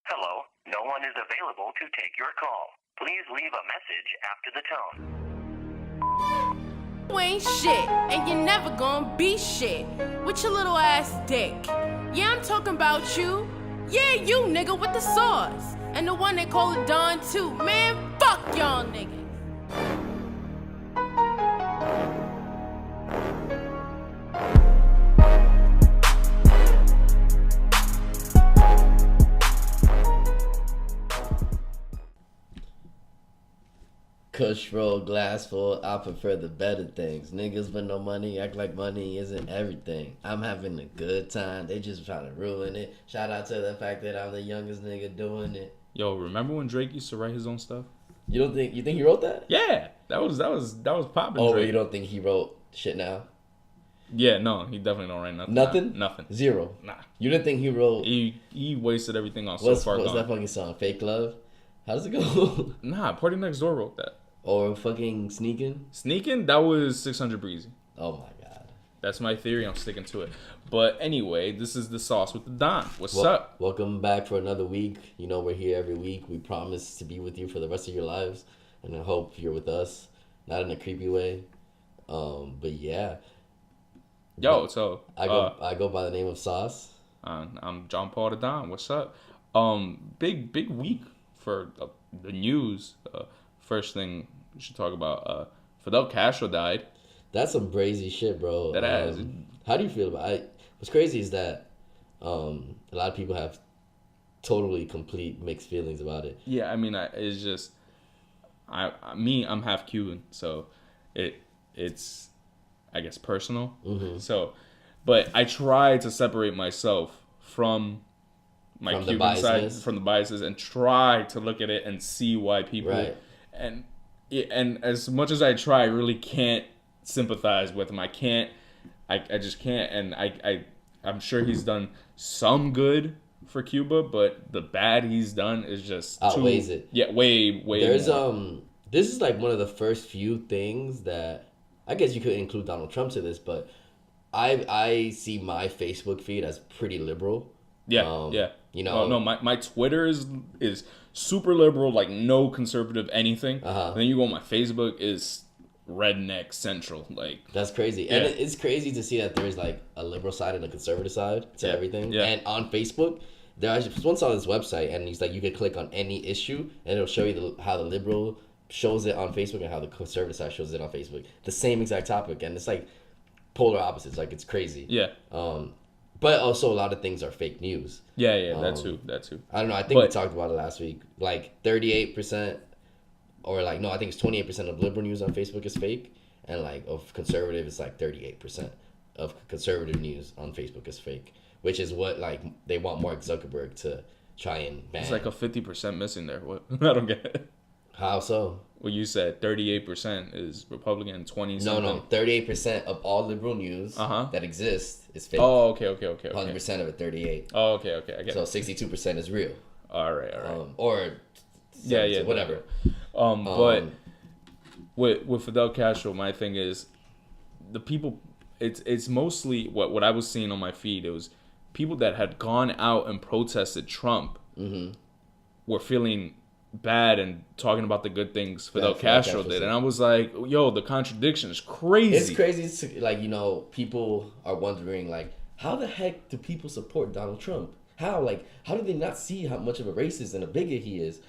Hello, no one is available to take your call. Please leave a message after the tone. You ain't shit, and you're never gonna be shit with your little ass dick. Yeah, I'm talking about you. Yeah, you nigga with the sauce. And the one they call it Don too. Man, fuck y'all niggas. Kush roll, glass full, I prefer the better things. Niggas with no money act like money isn't everything. I'm having a good time, they just trying to ruin it. Shout out to the fact that I'm the youngest nigga doing it. Yo, remember when Drake used to write his own stuff? You think he wrote that? Yeah, that was popping. Oh, Drake. but you don't think he wrote shit now? Yeah, no, he definitely don't write nothing. Nothing? Now. Nothing. Zero? Nah. You didn't think he wrote... He wasted everything on what's So Far Gone. What's that fucking song? Fake Love? How does it go? Nah, Party Next Door wrote that. Or fucking Sneakin'? Sneakin', that was 600 Breezy. Oh my god. That's my theory. I'm sticking to it. But anyway, this is the sauce with the Don. What's up? Welcome back for another week. You know, we're here every week. We promise to be with you for the rest of your lives. And I hope you're with us. Not in a creepy way. But yeah. Yo, so I go by the name of Sauce. I'm John Paul the Don. What's up? Big week for the news. First thing we should talk about. Fidel Castro died. That's some crazy shit, bro. That ass. How do you feel about it? What's crazy is that a lot of people have totally complete mixed feelings about it. Yeah, I mean, it's just I'm half Cuban, so it's I guess personal. Mm-hmm. So, but I try to separate myself from my Cuban side, from the biases, and try to look at it and see why people and as much as I try, I really can't sympathize with him. I just can't, and I'm sure he's done some good for Cuba, but the bad he's done is just outweighs it. Yeah, way. There's more. This is like one of the first few things that I guess you could include Donald Trump to this, but I see my Facebook feed as pretty liberal. Yeah, yeah. You know, no, my Twitter is super liberal, like no conservative anything. And then you go on my Facebook is redneck central, like that's crazy. Yeah. And it's crazy to see that there's like a liberal side and a conservative side to everything. Yeah. And on Facebook, there's once on this website, and he's like, you can click on any issue, and it'll show you how the liberal shows it on Facebook and how the conservative side shows it on Facebook. The same exact topic, and it's like polar opposites. Like it's crazy. Yeah. But also a lot of things are fake news. Yeah, that too. I don't know. I think we talked about it last week. Like 38%, or like no, I think it's 28% of liberal news on Facebook is fake, and like of conservative, it's like 38% of conservative news on Facebook is fake, which is what like they want Mark Zuckerberg to try and ban. It's like a 50% missing there. What? I don't get it. How so? Well, you said 38% is Republican, 20 something. No, 38% of all liberal news that exists is fake. Oh, okay. 100% of it, 38. Oh, okay, I get so it. 62% is real. All right. Or yeah, whatever. But with Fidel Castro, my thing is the people. It's mostly what I was seeing on my feed. It was people that had gone out and protested Trump were feeling bad and talking about the good things Fidel Castro did, and I was like, yo, the contradiction is crazy. It's crazy. Like, you know, people are wondering, like, how the heck do people support Donald Trump? How do they not see how much of a racist and a bigot he is?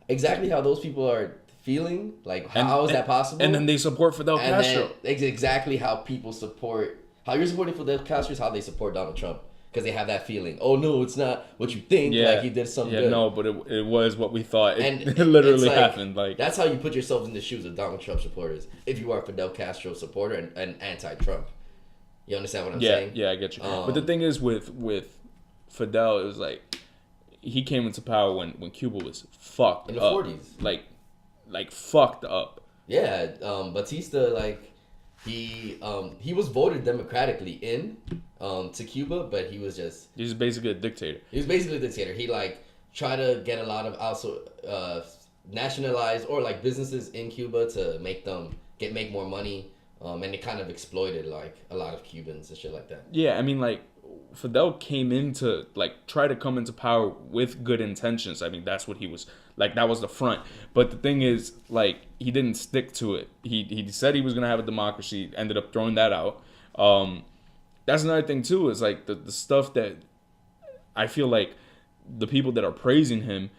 Exactly how those people are feeling. Like, how is that possible? And then they support Fidel Castro. Then exactly how people support, how you're supporting Fidel Castro is how they support Donald Trump. Because they have that feeling. Oh no, it's not what you think. Yeah. Like he did something good. No, but it was what we thought. It it's literally like, happened. Like that's how you put yourself in the shoes of Donald Trump supporters. If you are a Fidel Castro supporter and anti-Trump, you understand what I'm saying? Yeah, I get you. But the thing is, with Fidel, it was like he came into power when Cuba was fucked in the up. 40s, like fucked up. Yeah, Batista, like he was voted democratically in to Cuba, but he's basically a dictator. He was basically a dictator. He like tried to get a lot of also nationalized or like businesses in Cuba to make more money, and it kind of exploited like a lot of Cubans and shit like that. Yeah, I mean, like Fidel came into, like, try to come into power with good intentions. I mean, that's what he was, like, that was the front. But the thing is, like, he didn't stick to it. He said he was going to have a democracy, ended up throwing that out. That's another thing, too, is, like, the stuff that I feel like the people that are praising him,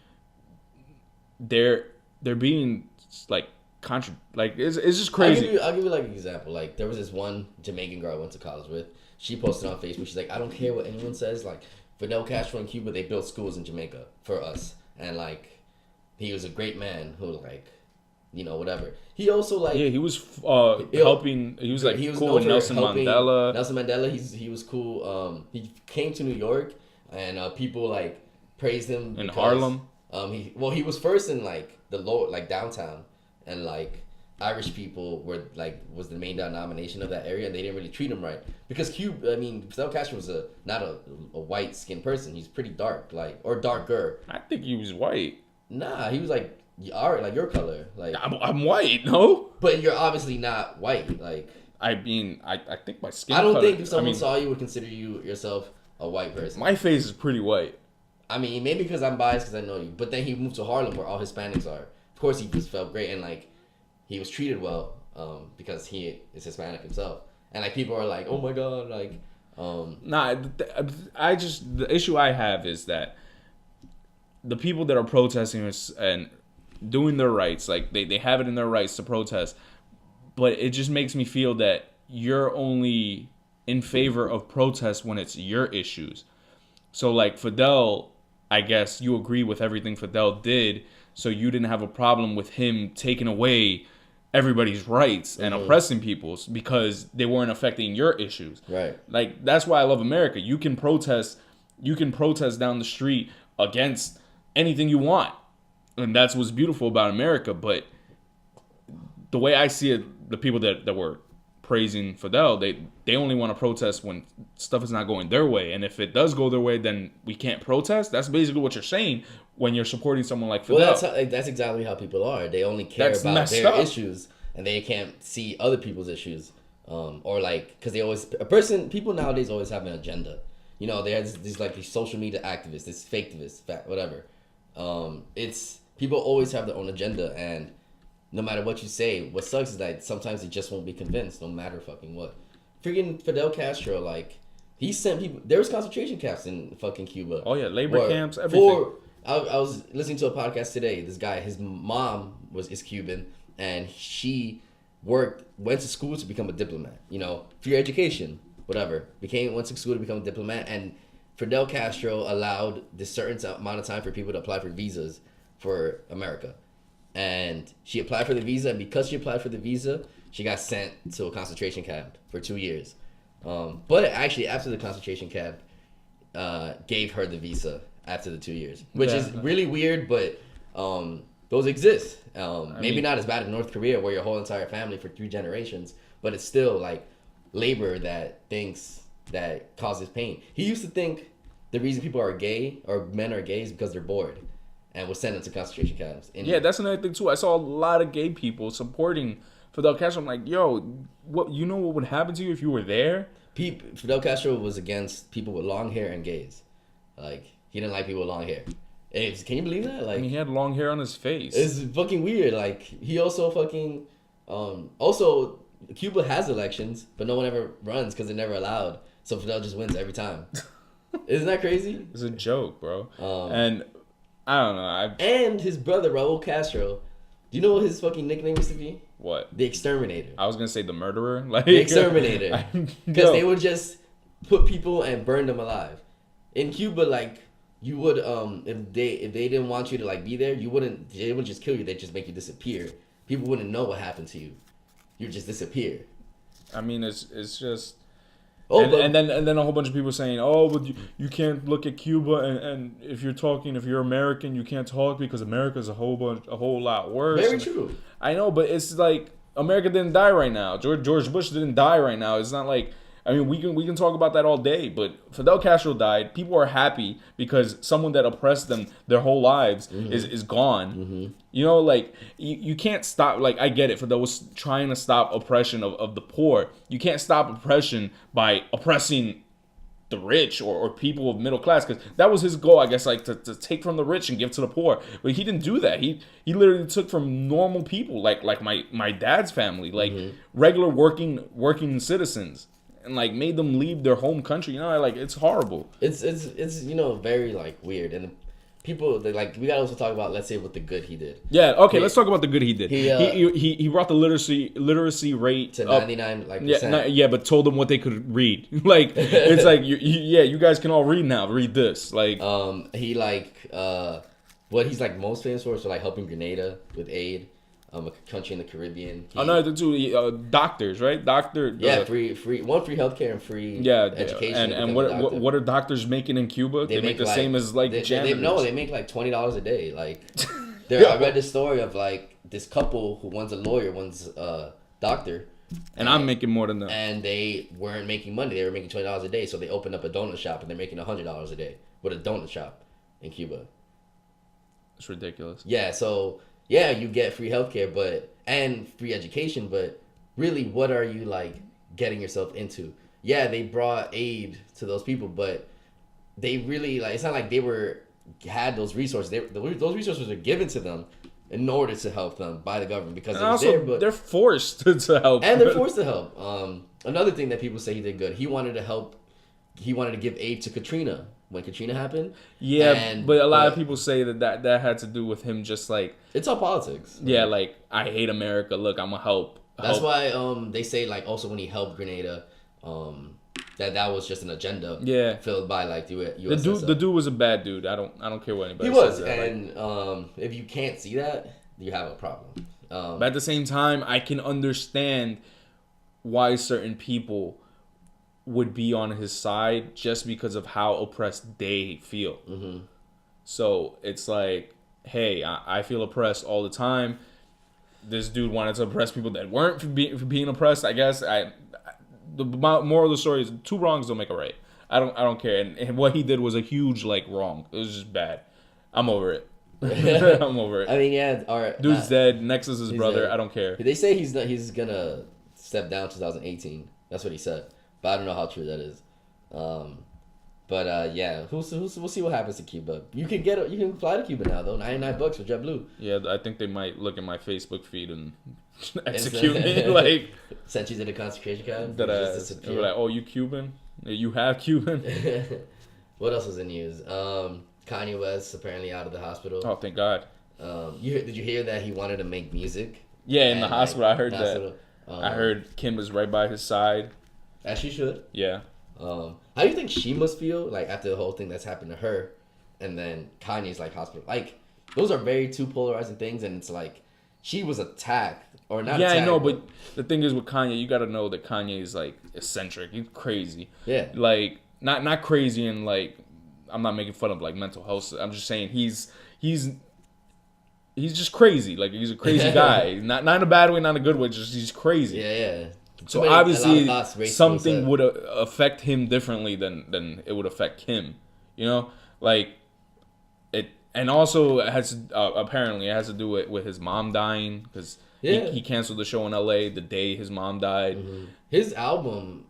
they're being, like, it's just crazy. I'll give you, like, an example. Like, there was this one Jamaican girl I went to college with. She posted on Facebook. She's like, I don't care what anyone says. Like, Fidel Castro in Cuba, they built schools in Jamaica for us. And, like, he was a great man who, like, you know, whatever. He also, like... Yeah, he was helping... He was, like, cool with Nelson Mandela. Nelson Mandela, he was cool. He came to New York, and people, like, praised him. In Harlem? He was first in, like, the lower, like, downtown. And, like... Irish people was the main denomination of that area, and they didn't really treat him right because Fidel Castro was not a white skinned person. He's pretty dark, like, or darker. I think he was white. Nah, he was like your color. Like, I'm white, no. But you're obviously not white. Like, I mean, I think my skin. I don't think if someone saw you would consider yourself a white person. My face is pretty white. I mean, maybe because I'm biased because I know you. But then he moved to Harlem where all Hispanics are. Of course, he just felt great and like. He was treated well because he is Hispanic himself, and like people are like, "Oh my god!" Like, the issue I have is that the people that are protesting and doing their rights, like they have it in their rights to protest, but it just makes me feel that you're only in favor of protest when it's your issues. So like Fidel, I guess you agree with everything Fidel did, so you didn't have a problem with him taking away everybody's rights and oppressing people's because they weren't affecting your issues. Right. Like, that's why I love America. You can protest down the street against anything you want. And that's what's beautiful about America. But the way I see it, the people that were praising Fidel, they only want to protest when stuff is not going their way. And if it does go their way, then we can't protest. That's basically what you're saying when you're supporting someone like Fidel. Well, that's exactly how people are. They only care about their issues, and they can't see other people's issues. Or like, because people nowadays always have an agenda. You know, there's these social media activists, this faketivists, whatever. It's people always have their own agenda, and no matter what you say, what sucks is that sometimes they just won't be convinced, no matter fucking what. Freaking Fidel Castro, like, he sent people. There was concentration camps in fucking Cuba. Oh yeah, labor camps, everything. I was listening to a podcast today. This guy, his mom is Cuban, and she went to school to become a diplomat. You know, for your education, whatever. Went to school to become a diplomat, and Fidel Castro allowed this certain amount of time for people to apply for visas for America. And she applied for the visa, and because she applied for the visa, she got sent to a concentration camp for 2 years. But actually, after the concentration camp, gave her the visa after the 2 years, which is really weird, but those exist. Maybe not as bad as North Korea, where your whole entire family for 3 generations, but it's still like labor that thinks that causes pain. He used to think the reason people are gay or men are gay is because they're bored. And was sent into concentration camps. Yeah, that's another thing too. I saw a lot of gay people supporting Fidel Castro. I'm like, yo, what would happen to you if you were there? Fidel Castro was against people with long hair and gays. Like, he didn't like people with long hair. Can you believe that? Like, I mean, he had long hair on his face. It's fucking weird. Like, he also fucking also Cuba has elections, but no one ever runs because they're never allowed. So Fidel just wins every time. Isn't that crazy? It's a joke, bro. And I don't know. And his brother, Raul Castro, do you know what his fucking nickname used to be? What? The Exterminator. I was going to say the murderer. Like, the Exterminator. Because they would just put people and burn them alive. In Cuba, like, you would, if they didn't want you to, like, be there, they wouldn't just kill you. They'd just make you disappear. People wouldn't know what happened to you. You'd just disappear. I mean, it's just... And then a whole bunch of people saying, oh, but you can't look at Cuba and if you're American, you can't talk because America's a whole lot worse. Very true. I know, but it's like America didn't die right now. George Bush didn't die right now. It's not like, I mean, we can talk about that all day, but Fidel Castro died. People are happy because someone that oppressed them their whole lives is gone. Mm-hmm. You know, like, you can't stop, like, I get it, Fidel was trying to stop oppression of the poor. You can't stop oppression by oppressing the rich or people of middle class, because that was his goal, I guess, like to take from the rich and give to the poor. But he didn't do that. He literally took from normal people, like my dad's family, like regular working citizens, and like made them leave their home country. You know, like it's horrible. It's very like weird, and people we gotta also talk about, let's say, what the good he did. Yeah, okay, let's talk about the good he did. He brought the literacy rate to 99%. Yeah, but told them what they could read. Like it's like you guys can all read now. Read this. Like he what he's like most famous for is like helping Grenada with aid. A country in the Caribbean. Another two doctors, right? Free healthcare and free education. And what are doctors making in Cuba? They make the same as like janitors. They make like $20 a day. Like I read this story of like this couple who one's a lawyer, one's a doctor. And I'm making more than them. And they weren't making money. They were making $20 a day, so they opened up a donut shop and they're making $100 a day with a donut shop in Cuba. It's ridiculous. Yeah, so yeah, you get free healthcare and free education, but really, what are you like getting yourself into? Yeah, they brought aid to those people, but they really it's not like they had those resources. Those resources are given to them in order to help them by the government because they're forced to help. And they're forced to help. Another thing that people say he did good, he wanted to help. He wanted to give aid to Katrina. When Katrina happened. Yeah, but a lot of people say that had to do with him just like... It's all politics. Yeah, like, I hate America. Look, I'm going to help. That's why they say, like, also when he helped Grenada, that was just an agenda filled by, like, the U.S. The dude was a bad dude. I don't care what anybody says. He was, and if you can't see that, you have a problem. But at the same time, I can understand why certain people would be on his side just because of how oppressed they feel. Mm-hmm. So it's like, hey, I feel oppressed all the time. This dude wanted to oppress people that weren't for being oppressed. I guess the moral of the story is 2 wrongs don't make a right. I don't care. And what he did was a huge like wrong. It was just bad. I'm over it. I'm over it. I mean, yeah, all right. Dude's dead. Next is his brother. Dead. I don't care. They say he's gonna step down 2018. That's what he said. But I don't know how true that is. Yeah, we'll see what happens to Cuba. You can fly to Cuba now though. $99 for JetBlue. Yeah, I think they might look at my Facebook feed and execute me. Like sent you to the concentration camp. They were like, "Oh, you Cuban? You have Cuban?" What else was in news? Kanye West apparently out of the hospital. Oh, thank God. Did you hear that he wanted to make music? Yeah, in the hospital. I heard that. I heard Kim was right by his side. As she should. Yeah. How do you think she must feel like after the whole thing that's happened to her, and then Kanye's like hospital? Like those are very two polarizing things, and it's like she was attacked or not. Yeah, I know, but the thing is with Kanye, you got to know that Kanye is like eccentric. He's crazy. Yeah. Like not crazy and like I'm not making fun of like mental health. I'm just saying he's just crazy. Like he's a crazy guy. Not in a bad way, not in a good way. Just he's crazy. Yeah. So obviously something would affect him differently than it would affect Kim, you know, like it, and also it has apparently it has to do with his mom dying because he canceled the show in LA the day his mom died. Mm-hmm. His album,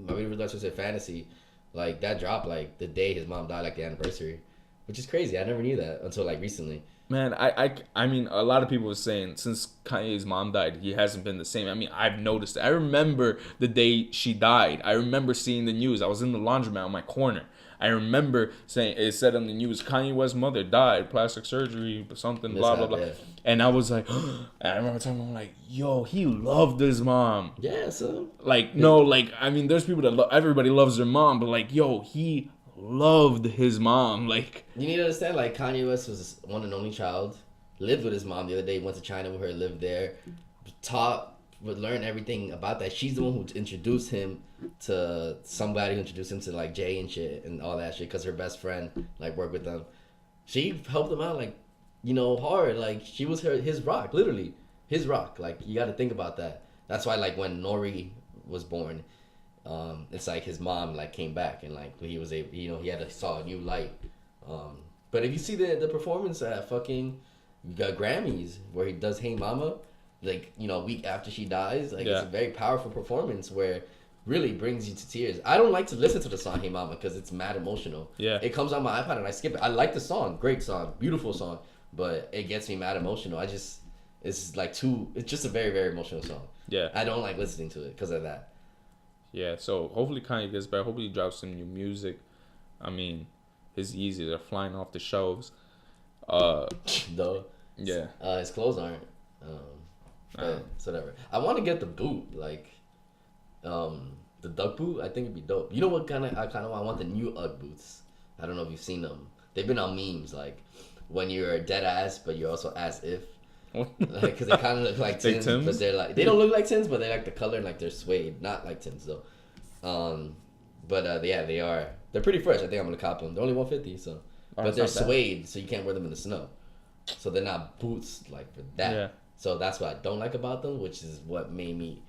I mean, let's just say Fantasy, like that dropped like the day his mom died, like the anniversary, which is crazy. I never knew that until like recently. Man, I mean, a lot of people were saying since Kanye's mom died, he hasn't been the same. I mean, I've noticed it. I remember the day she died. I remember seeing the news. I was in the laundromat on my corner. I remember saying, it said on the news, Kanye West's mother died, plastic surgery, something, blah, blah, blah. Yeah. And I was like, and I remember telling him, like, yo, he loved his mom. Yeah, so. Like, no, like, I mean, there's people that everybody loves their mom, but like, yo, he loved his mom. Like, you need to understand, like, Kanye West was one and only child, lived with his mom the other day, went to China with her, lived there, would learn everything about that. She's the one who introduced him to somebody who introduced him to like Jay and shit and all that shit because her best friend like worked with them. She helped him out like, you know, hard. Like she was his rock, literally his rock. Like you got to think about that. That's why like when Nori was born, it's like his mom like came back and like he was able, you know, he saw a new light. But if you see the performance at fucking Grammys where he does Hey Mama, like, you know, a week after she dies, like it's a very powerful performance where really brings you to tears. I don't like to listen to the song Hey Mama because it's mad emotional. Yeah. It comes on my iPod and I skip it. I like the song. Great song. Beautiful song. But it gets me mad emotional. It's just a very, very emotional song. Yeah. I don't like listening to it because of that. Yeah, so hopefully Kanye gets better. Hopefully he drops some new music. I mean, it's easy. They're flying off the shelves. Though. Yeah. His clothes aren't. But it's whatever. I want to get the boot, like, the duck boot. I think it'd be dope. You know what I want the new Ugg boots. I don't know if you've seen them. They've been on memes, like when you're dead ass, but you're also as if. Like, because they kind of look like Tims, but they're like, they don't look like Tims, but they like the color, like they're suede, not like Tims though. Yeah, they are. They're pretty fresh. I think I'm gonna cop them. They're only $150, so. But they're suede, so you can't wear them in the snow. So they're not boots like for that. Yeah. So that's what I don't like about them, which is what made me.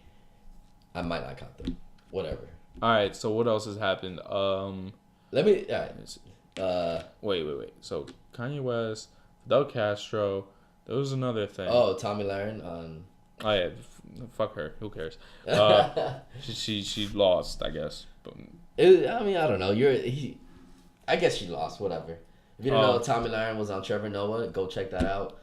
I might not cop them. Whatever. All right. So what else has happened? Let me. All right. Wait. So Kanye West, Fidel Castro. There was another thing. Oh, Tommy Lahren on. Oh yeah, fuck her. Who cares? She lost, I guess. But I mean, I don't know. I guess she lost. Whatever. If you don't know, Tommy Lahren was on Trevor Noah. Go check that out.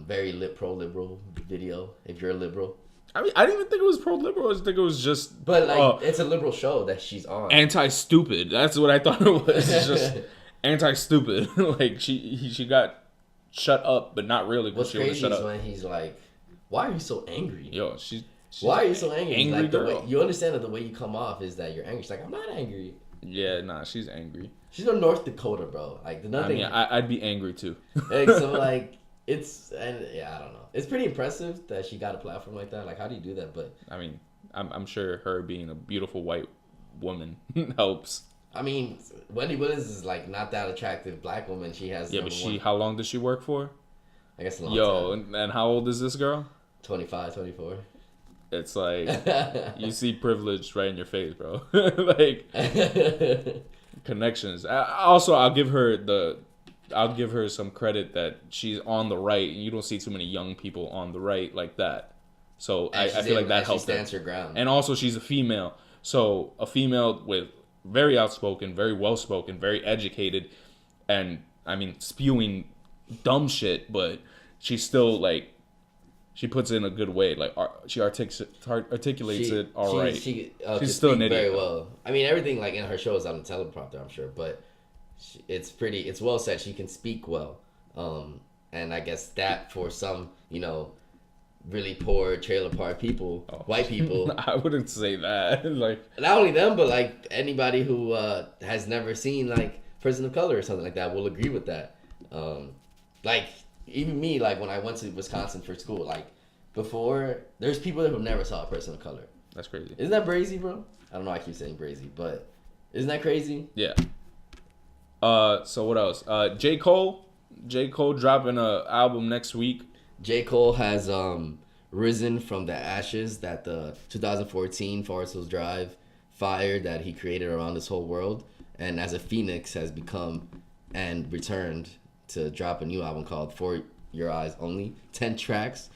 Very pro-liberal video. If you're a liberal. I mean, I didn't even think it was pro-liberal. I just think it was just. But like, it's a liberal show that she's on. Anti-stupid. That's what I thought it was. It's just anti-stupid. Like she got shut up, but not really. What's crazy is when he's like, "Why are you so angry?" Yo, she's why are you so angry? Angry like, girl. You understand that the way you come off is that you're angry. She's like, "I'm not angry." Yeah, nah, she's angry. She's from North Dakota, bro. Like, nothing. I mean, I'd be angry too. So like, I don't know. It's pretty impressive that she got a platform like that. Like, how do you do that? But I mean, I'm sure her being a beautiful white woman helps. I mean, Wendy Williams is like not that attractive black woman. She has but how long does she work for? I guess a long time. And how old is this girl? 25, 24. It's like you see privilege right in your face, bro. Like connections. I'll give her some credit that she's on the right, and you don't see too many young people on the right like that. So I feel like that helps her. She stands her ground. And also, she's a female, so a female with very outspoken, very well spoken, very educated, and I mean spewing dumb shit, but she's still like she puts it in a good way. Like she articulates it all right. She's still an idiot. Very well. I mean, everything like in her show is on the teleprompter, I'm sure, but it's well said. She can speak well, and I guess that for some really poor trailer park people, white people. I wouldn't say that. Like not only them, but like anybody who has never seen like person of color or something like that will agree with that. Like even me, like when I went to Wisconsin for school, like before, there's people that who never saw a person of color. That's crazy. Isn't that brazy, bro? I don't know. I keep saying brazy, but isn't that crazy? Yeah. So what else? J. Cole dropping an album next week. J. Cole has risen from the ashes that the 2014 Forest Hills Drive fire that he created around this whole world, and as a phoenix has become and returned to drop a new album called For Your Eyes Only. 10 tracks,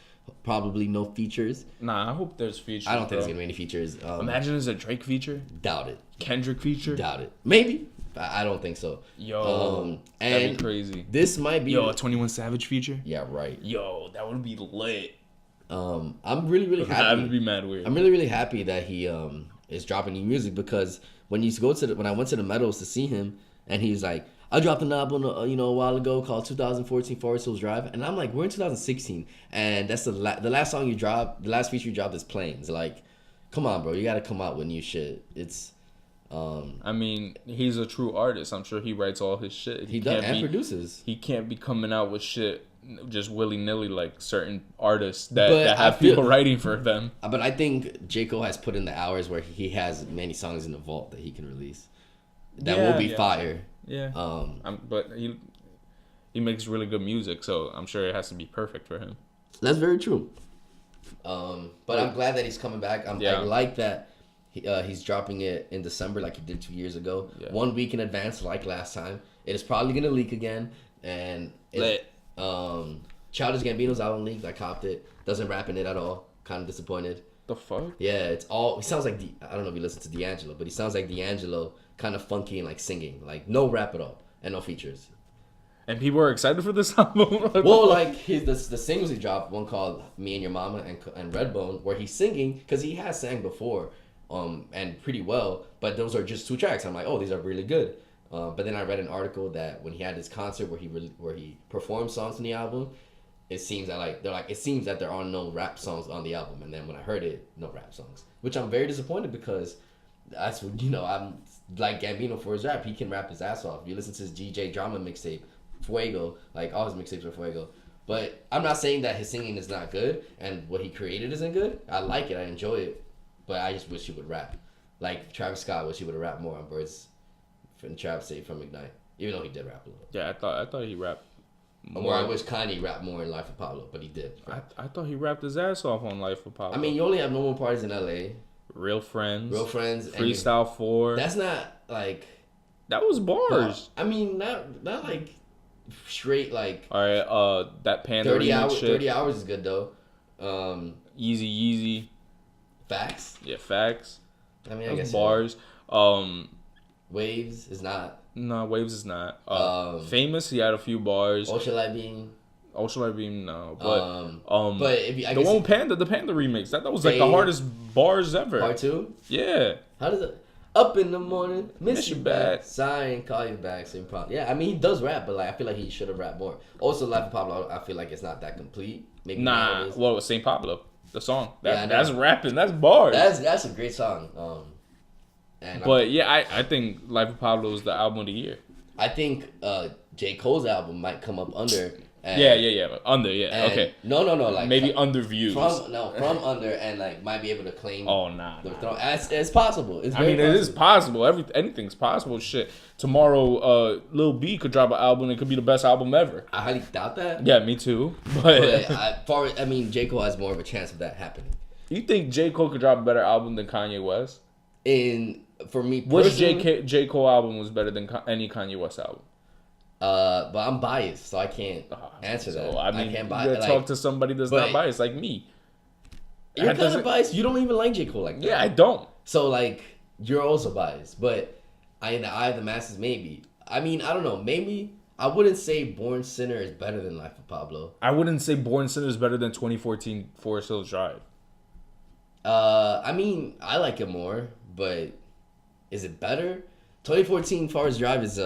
probably no features. Nah, I hope there's features. I don't think there's gonna be any features. Imagine there's a Drake feature. Doubt it. Kendrick feature. Doubt it. Maybe. I don't think so. Yo, that'd be crazy. This might be a 21 Savage feature. Yeah, right. Yo, that would be lit. I'm really happy. That would be mad weird. I'm really happy that he is dropping new music, because when I went to the Meadows to see him, and he's like, I dropped an album a while ago called 2014 Forest Hills Drive, and I'm like, we're in 2016, and that's the last song you dropped, the last feature you dropped is Planes. Like, come on, bro, you got to come out with new shit. It's I mean, he's a true artist. I'm sure he writes all his shit. He does and produces. He can't be coming out with shit just willy-nilly like certain artists that have people writing for them. But I think J. Cole has put in the hours where he has many songs in the vault that he can release. That will be fire. Yeah. But he makes really good music, so I'm sure it has to be perfect for him. That's very true. But I'm glad that he's coming back. I like that he's dropping it in December like he did 2 years ago. Yeah. 1 week in advance like last time. It is probably going to leak again. And Childish Gambino's album leaked. I copped it. Doesn't rap in it at all. Kind of disappointed. The fuck? Yeah, it's all. He sounds like I don't know if you listen to D'Angelo, but he sounds like D'Angelo, kind of funky and like singing, like no rap at all and no features. And people are excited for this album. Well, like the singles he dropped, one called "Me and Your Mama" and Redbone, where he's singing because he has sang before, and pretty well. But those are just 2 tracks. I'm like, oh, these are really good. But then I read an article that when he had this concert where he performed songs on the album, it seems that it seems that there are no rap songs on the album. And then when I heard it, no rap songs, which I'm very disappointed because that's what I'm like Gambino for his rap. He can rap his ass off. You listen to his DJ Drama mixtape. Fuego, like all his mixtapes are Fuego, but I'm not saying that his singing is not good and what he created isn't good. I like it, I enjoy it, but I just wish he would rap. Like Travis Scott, wish he would have rapped more on Birds from Travis State from Ignite, even though he did rap a little. Yeah, I thought he rapped more. Or I wish Kanye rapped more in Life of Pablo, but he did. I thought he rapped his ass off on Life of Pablo. I mean, you only have No More Parties in LA, Real Friends, Freestyle 4. That's not like that was bars. I mean, not like. Straight like all right, that Panda 30 hours. shit. 30 hours is good though. Easy Yeezy. Facts. Yeah, facts. I mean, I guess bars. Waves is not. No, Waves is not. Famous. He had a few bars. Ultra Light Beam. No, but if you, the one Panda, the Panda remix, that was like the hardest bars ever. Part 2. Yeah. How does it? Up in the morning, miss you back. Sorry, call you back. Same problem. Yeah, I mean he does rap, but like I feel like he should have rapped more. Also, Life of Pablo, I feel like it's not that complete. Maybe nah. Well, with Saint Pablo, the song that's rapping, that's bars. That's a great song. I think Life of Pablo is the album of the year. I think J. Cole's album might come up under. And, under, okay. No, like maybe under views. From under and like might be able to claim. Oh nah. It's possible. It's very possible. It is possible. Anything's possible. Shit. Tomorrow, Lil B could drop an album. It could be the best album ever. I highly doubt that. Yeah, me too. But J. Cole has more of a chance of that happening. You think J. Cole could drop a better album than Kanye West? For me, which J. Cole album was better than any Kanye West album? But I'm biased, so I can't answer that. I mean, I can't you gotta talk to somebody that's not biased, like me. You're kind of biased. You don't even like J. Cole like that. Yeah, I don't. So, like, you're also biased. But in the eye of the masses, maybe. I mean, I don't know. Maybe I wouldn't say Born Sinner is better than Life of Pablo. I wouldn't say Born Sinner is better than 2014 Forest Hills Drive. I mean, I like it more, but is it better? 2014 Forest Drive is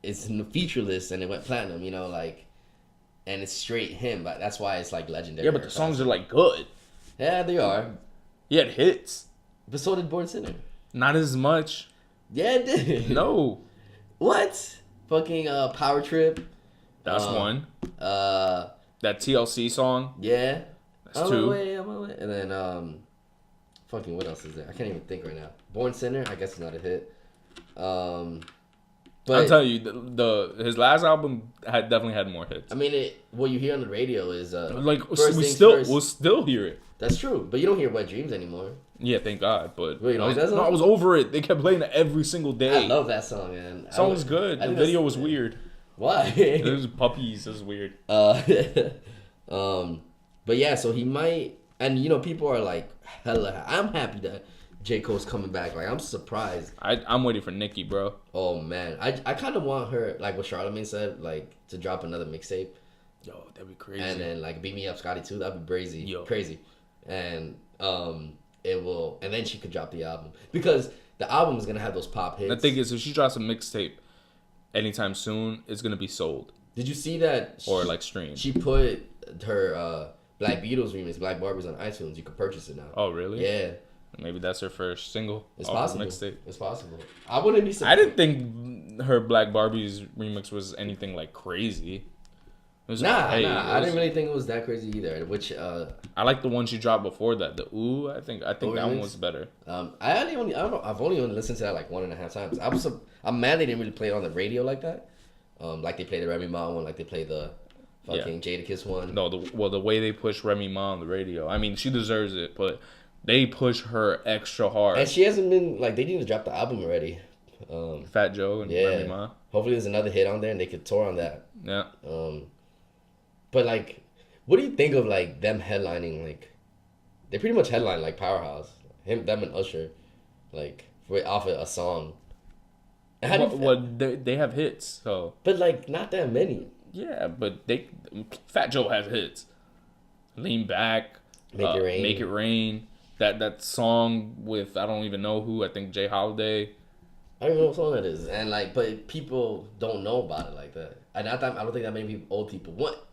it's in the feature list and it went platinum, and it's straight him, but that's why it's like legendary. Yeah, but the songs are like good. Yeah, they are. He had hits. But so did Born Sinner. Not as much. Yeah, it did. No. What? Fucking Power Trip. That's one. That TLC song. Yeah. That's 2. On my way. And then fucking what else is there? I can't even think right now. Born Sinner, I guess it's not a hit. But I'll tell you, his last album definitely had more hits. I mean, what you hear on the radio is we'll still hear it. That's true, but you don't hear Wet Dreams anymore. Yeah, I was over it. They kept playing it every single day. I love that song, man. The song was good. The video was weird. Why? It was puppies. It was weird. But yeah, so he might, and people are like, hella. I'm happy that J. Cole's coming back. Like, I'm surprised. I'm waiting for Nicki, bro. Oh man, I kind of want her, like what Charlamagne said, like to drop another mixtape. Yo, that'd be crazy. And then like Beat Me Up Scotty too. That'd be crazy. Yo. Crazy. And it will, and then she could drop the album because the album is gonna have those pop hits. The thing is, if she drops a mixtape anytime soon, it's gonna be sold. Did you see that? Or like streamed. She put her Black Beatles remix, Black Barbies, on iTunes. You can purchase it now. Oh really? Yeah. Maybe that's her first single. It's possible. Mixtape. It's possible. I wouldn't be surprised. I didn't think her Black Barbies remix was anything like crazy. I didn't really think it was that crazy either. Which I like the one she dropped before that. The Ooh, I think that one was better. I don't know. I've only listened to that like 1.5 times. I'm mad they didn't really play it on the radio like that. Like they play the Remy Ma one, like they play the fucking Jadakiss one. No, the way they push Remy Ma on the radio. I mean, she deserves it, but they push her extra hard. And she hasn't been like, they need to drop the album already. Fat Joe and Remy Ma. Hopefully there's another hit on there and they could tour on that. Yeah. But like, what do you think of like them headlining like they pretty much headline like Powerhouse. Them and Usher, like off of a song. They have hits, so. But like not that many. Yeah, but Fat Joe has hits. Lean Back, Make It Rain. Make It Rain. That song with I don't even know who. I think Jay Holiday. I don't even know what song that is, and like, but people don't know about it like that. And I don't think that many people,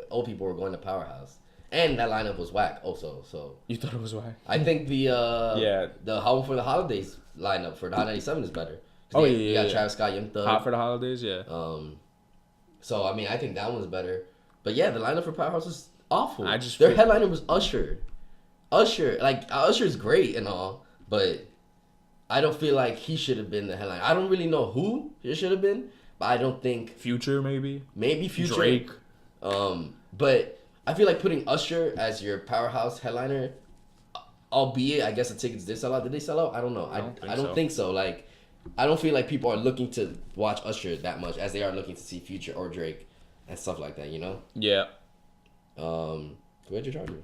old people were going to Powerhouse, and that lineup was whack also. So you thought it was whack? I think the Home for the Holidays lineup for the Hot 97 is better. You got Travis Scott, Young Thug. Hot for the Holidays, yeah. So I mean, I think that one's better. But yeah, the lineup for Powerhouse is awful. Their headliner was Usher. Usher's great and all, but I don't feel like he should have been the headliner. I don't really know who it should have been, but I don't think Future maybe Future, Drake. But I feel like putting Usher as your Powerhouse headliner, albeit I guess the tickets did sell out. Did they sell out? I don't know. I don't think so. Like, I don't feel like people are looking to watch Usher that much as they are looking to see Future or Drake and stuff like that. You know? Yeah. Where'd your charger?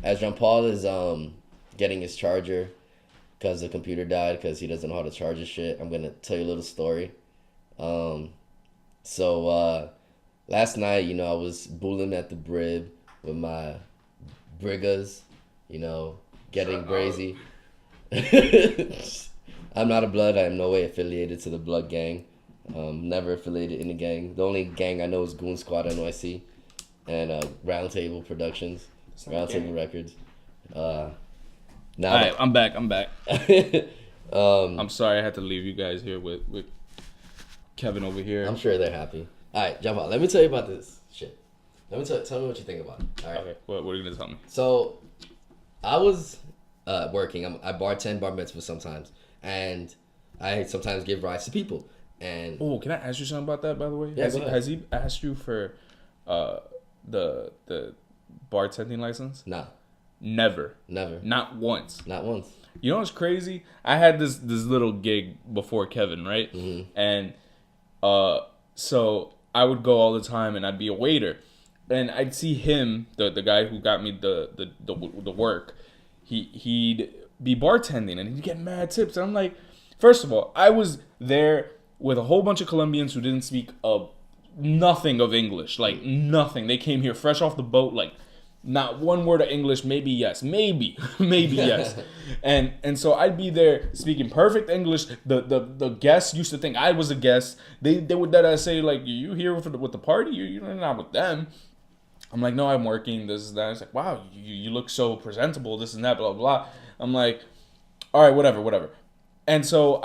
As Jean Paul is getting his charger because the computer died because he doesn't know how to charge his shit, I'm gonna tell you a little story. So last night, you know, I was booling at the Brib with my Briggas, you know, getting brazy. I'm not a Blood. I am no way affiliated to the Blood gang. Never affiliated in the gang. The only gang I know is Goon Squad NYC and Roundtable Productions, Roundtable Records. Now, all right, I'm back. I'm sorry I had to leave you guys here with Kevin over here. I'm sure they're happy. All right, jump on. Let me tell you about this shit. Tell me what you think about it. All right. Okay, what are you gonna tell me? So, I was working. I bartend bar mitzvahs sometimes, and I sometimes give rides to people. And can I ask you something about that? By the way, yeah, has he asked you for the bartending license? No. Never. Not once. You know what's crazy? I had this little gig before Kevin, right? Mm-hmm. And so I would go all the time, and I'd be a waiter, and I'd see him, the guy who got me the work. He'd be bartending, and he'd get mad tips. And I'm like, first of all, I was there with a whole bunch of Colombians who didn't speak nothing of English, like nothing. They came here fresh off the boat, like not one word of English, maybe yes, maybe yes. And so I'd be there speaking perfect English. The guests used to think I was a guest. They would say like, you here with the party? You're not with them. I'm like, no, I'm working, this, that. It's like, wow, you look so presentable, this and that, blah, blah. I'm like, all right, whatever. And so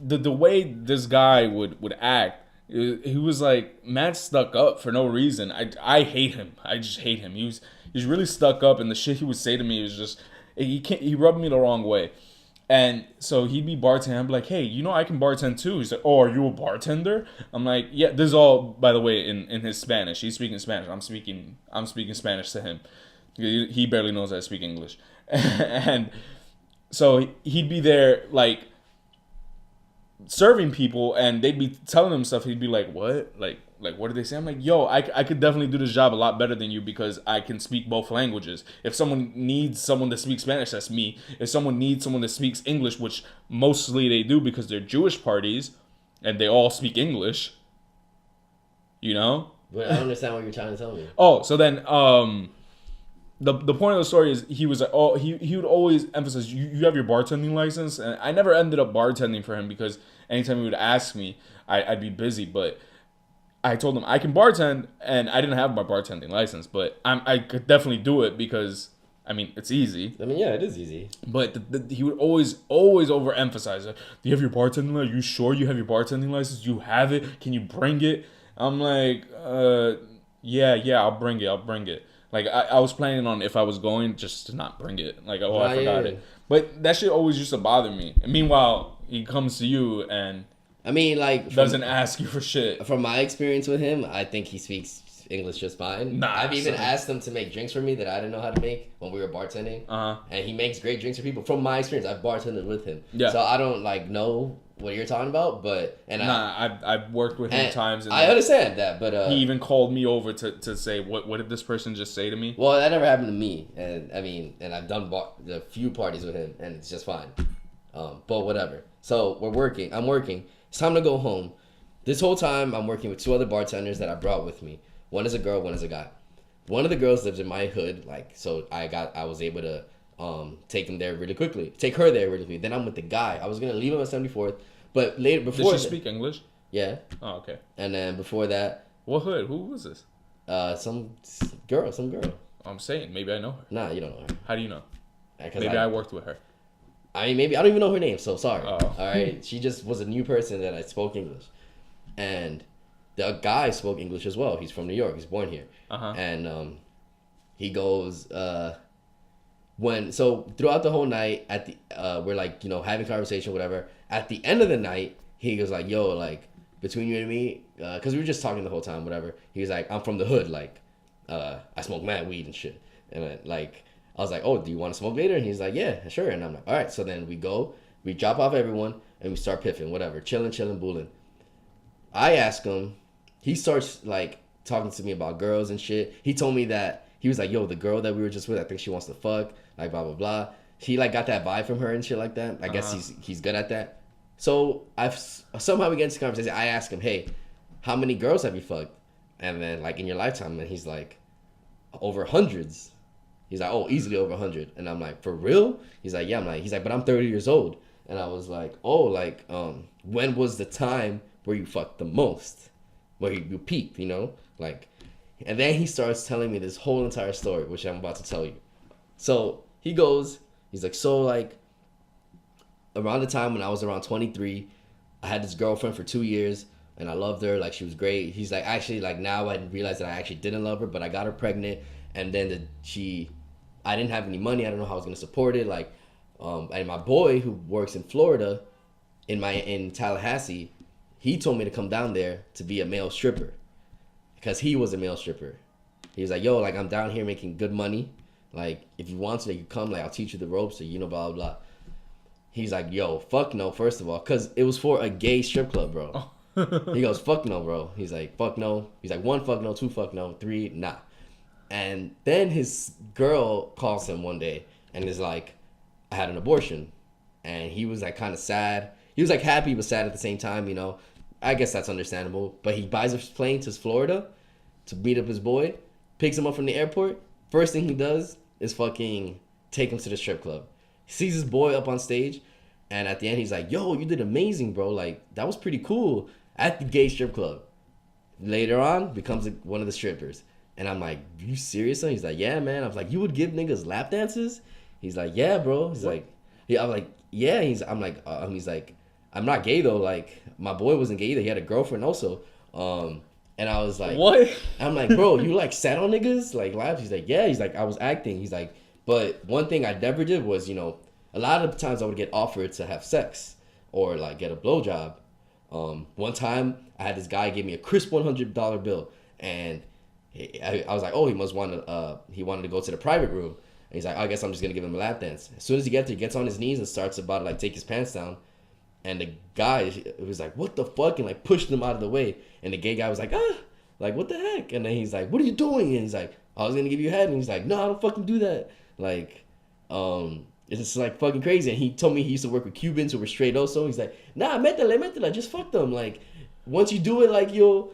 the way this guy would act, he was like mad stuck up for no reason. I hate him. I just hate him. He's really stuck up, and the shit he would say to me was just he rubbed me the wrong way. And so he'd be bartending. I'm like, hey, you know I can bartend too. He's like, oh, are you a bartender? I'm like, yeah. This is all, by the way, in his Spanish. He's speaking Spanish. I'm speaking Spanish to him. He barely knows I speak English. And so he'd be there like serving people, and they'd be telling him stuff. He'd be like, what? Like what did they say? I'm like, yo, I could definitely do this job a lot better than you because I can speak both languages. If someone needs someone to speak Spanish, that's me. If someone needs someone that speaks English, which mostly they do because they're Jewish parties and they all speak English, you know? But I don't understand what you're trying to tell me. Oh, so then the point of the story is he was like, oh, he would always emphasize, you have your bartending license? And I never ended up bartending for him because anytime he would ask me, I'd be busy. But I told him I can bartend, and I didn't have my bartending license, but I could definitely do it because, I mean, it's easy. I mean, yeah, it is easy. But he would always overemphasize it. Do you have your bartending license? Are you sure you have your bartending license? Do you have it? Can you bring it? I'm like, yeah, I'll bring it. Like, I was planning on, if I was going, just to not bring it. Like, I forgot it. But that shit always used to bother me. And meanwhile, he comes to you and I mean, like, doesn't ask you for shit. From my experience with him, I think he speaks English just fine. I've even asked him to make drinks for me that I didn't know how to make when we were bartending. Uh-huh. And he makes great drinks for people. From my experience, I've bartended with him. Yeah. So I don't, know what you're talking about, but I've worked with him times. And I understand that, but he even called me over to say what did this person just say to me? Well, that never happened to me, and I mean, and I've done a few parties with him, and it's just fine. But whatever. So I'm working. It's time to go home. This whole time I'm working with 2 other bartenders that I brought with me. One is a girl, one is a guy. One of the girls lives in my hood, like, so I was able to take her there really quickly. Then I'm with the guy. I was gonna leave him at 74th, but before. Did she speak English? Yeah. Oh, okay. And then before that. What hood? Who was this? Some girl. I'm saying maybe I know her. Nah, you don't know her. How do you know? Maybe I worked with her. I mean, maybe I don't even know her name, so sorry. Oh. All right, she just was a new person that I spoke English, and the guy spoke English as well. He's from New York. He's born here, and he goes throughout the whole night at the we're like, you know, having conversation, whatever. At the end of the night, he goes like, "Yo, like between you and me," because we were just talking the whole time, whatever. He was like, "I'm from the hood, like I smoke mad weed and shit," and I was like, "Oh, do you want to smoke later?" And he's like, "Yeah, sure." And I'm like, "All right." So then we drop off everyone, and we start piffing, whatever, chilling, booling. I ask him, he starts like talking to me about girls and shit. He told me that he was like, "Yo, the girl that we were just with, I think she wants to fuck," like blah blah blah. He like got that vibe from her and shit like that. I guess he's good at that. So somehow we get into conversation. I ask him, "Hey, how many girls have you fucked?" And then like in your lifetime, and he's like, "Over hundreds." He's like, "Oh, easily over 100." And I'm like, "For real?" He's like, "Yeah." He's like, "But I'm 30 years old." And I was like, "Oh, like, when was the time where you fucked the most? Where you peaked, you know?" Like, and then he starts telling me this whole entire story, which I'm about to tell you. So he's like, "So like, around the time when I was around 23, I had this girlfriend for 2 years, and I loved her. Like, she was great." He's like, "Actually, like now I realized that I actually didn't love her, but I got her pregnant, and then I didn't have any money. I don't know how I was gonna support it. Like, and my boy who works in Florida, in Tallahassee, he told me to come down there to be a male stripper, because he was a male stripper. He was like, "Yo, like I'm down here making good money. Like if you want to, you come. Like I'll teach you the ropes. So you know, blah blah blah." He's like, "Yo, fuck no." First of all, because it was for a gay strip club, bro. He goes, "Fuck no, bro." He's like, "Fuck no." He's like, 1, fuck no. 2, fuck no. 3, nah. And then his girl calls him one day and is like, "I had an abortion." And he was like kind of sad. He was like happy but sad at the same time, you know. I guess that's understandable. But he buys a plane to Florida to meet up his boy, picks him up from the airport. First thing he does is fucking take him to the strip club. He sees his boy up on stage, and at the end he's like, "Yo, you did amazing, bro. Like, that was pretty cool," at the gay strip club. Later on, becomes one of the strippers. And I'm like, "You serious, son?" He's like, "Yeah, man." I was like, "You would give niggas lap dances?" He's like, "Yeah, bro." He's like, "Yeah." I'm like, "Yeah." He's like, "I'm not gay though. Like, my boy wasn't gay either. He had a girlfriend also." And I was like, "What?" I'm like, "Bro, you like sat on niggas like laps?" He's like, "Yeah." He's like, "I was acting." He's like, "But one thing I never did was, you know, a lot of the times I would get offered to have sex or like get a blowjob. One time I had this guy give me a crisp $100 bill, and I was like, "Oh, he must want to." He wanted to go to the private room, and he's like, "I guess I'm just gonna give him a lap dance." As soon as he gets on his knees and starts about to like take his pants down, and the guy was like, "What the fuck?" and like pushed him out of the way, and the gay guy was like, like what the heck? And then he's like, "What are you doing?" And he's like, "I was gonna give you a head," and he's like, "No, I don't fucking do that." Like, it's just like fucking crazy. And he told me he used to work with Cubans who were straight also. He's like, "Nah, métele, just fuck them. Like, once you do it, like you'll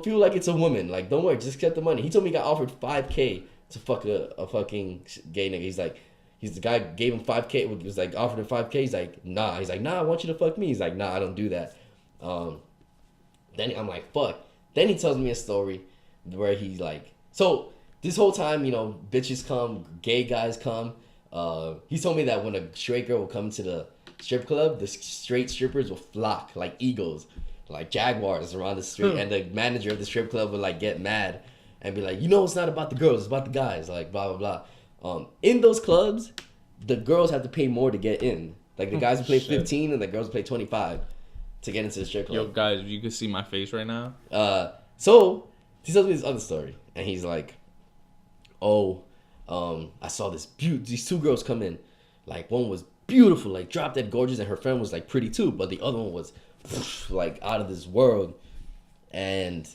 feel like it's a woman. Like, don't worry, just get the money." He told me he got offered $5K to fuck a fucking gay nigga. He's the guy gave him $5K. Was like offered him $5K. He's like, "Nah." He's like, "Nah, I want you to fuck me." He's like, "Nah, I don't do that." Then I'm like, "Fuck." Then he tells me a story where he's like, so this whole time, you know, bitches come, gay guys come. He told me that when a straight girl will come to the strip club, the straight strippers will flock like eagles, like jaguars around the street. And the manager of the strip club would like get mad and be like, "You know, it's not about the girls, it's about the guys," like blah blah blah. In those clubs, the girls have to pay more to get in. Like the guys will play 15 and the girls will play 25 to get into the strip club. Yo, guys, you can see my face right now. So he tells me this other story, and he's like, "Oh, I saw these 2 girls come in. Like one was beautiful, like drop dead gorgeous, and her friend was like pretty too, but the other one was like out of this world. And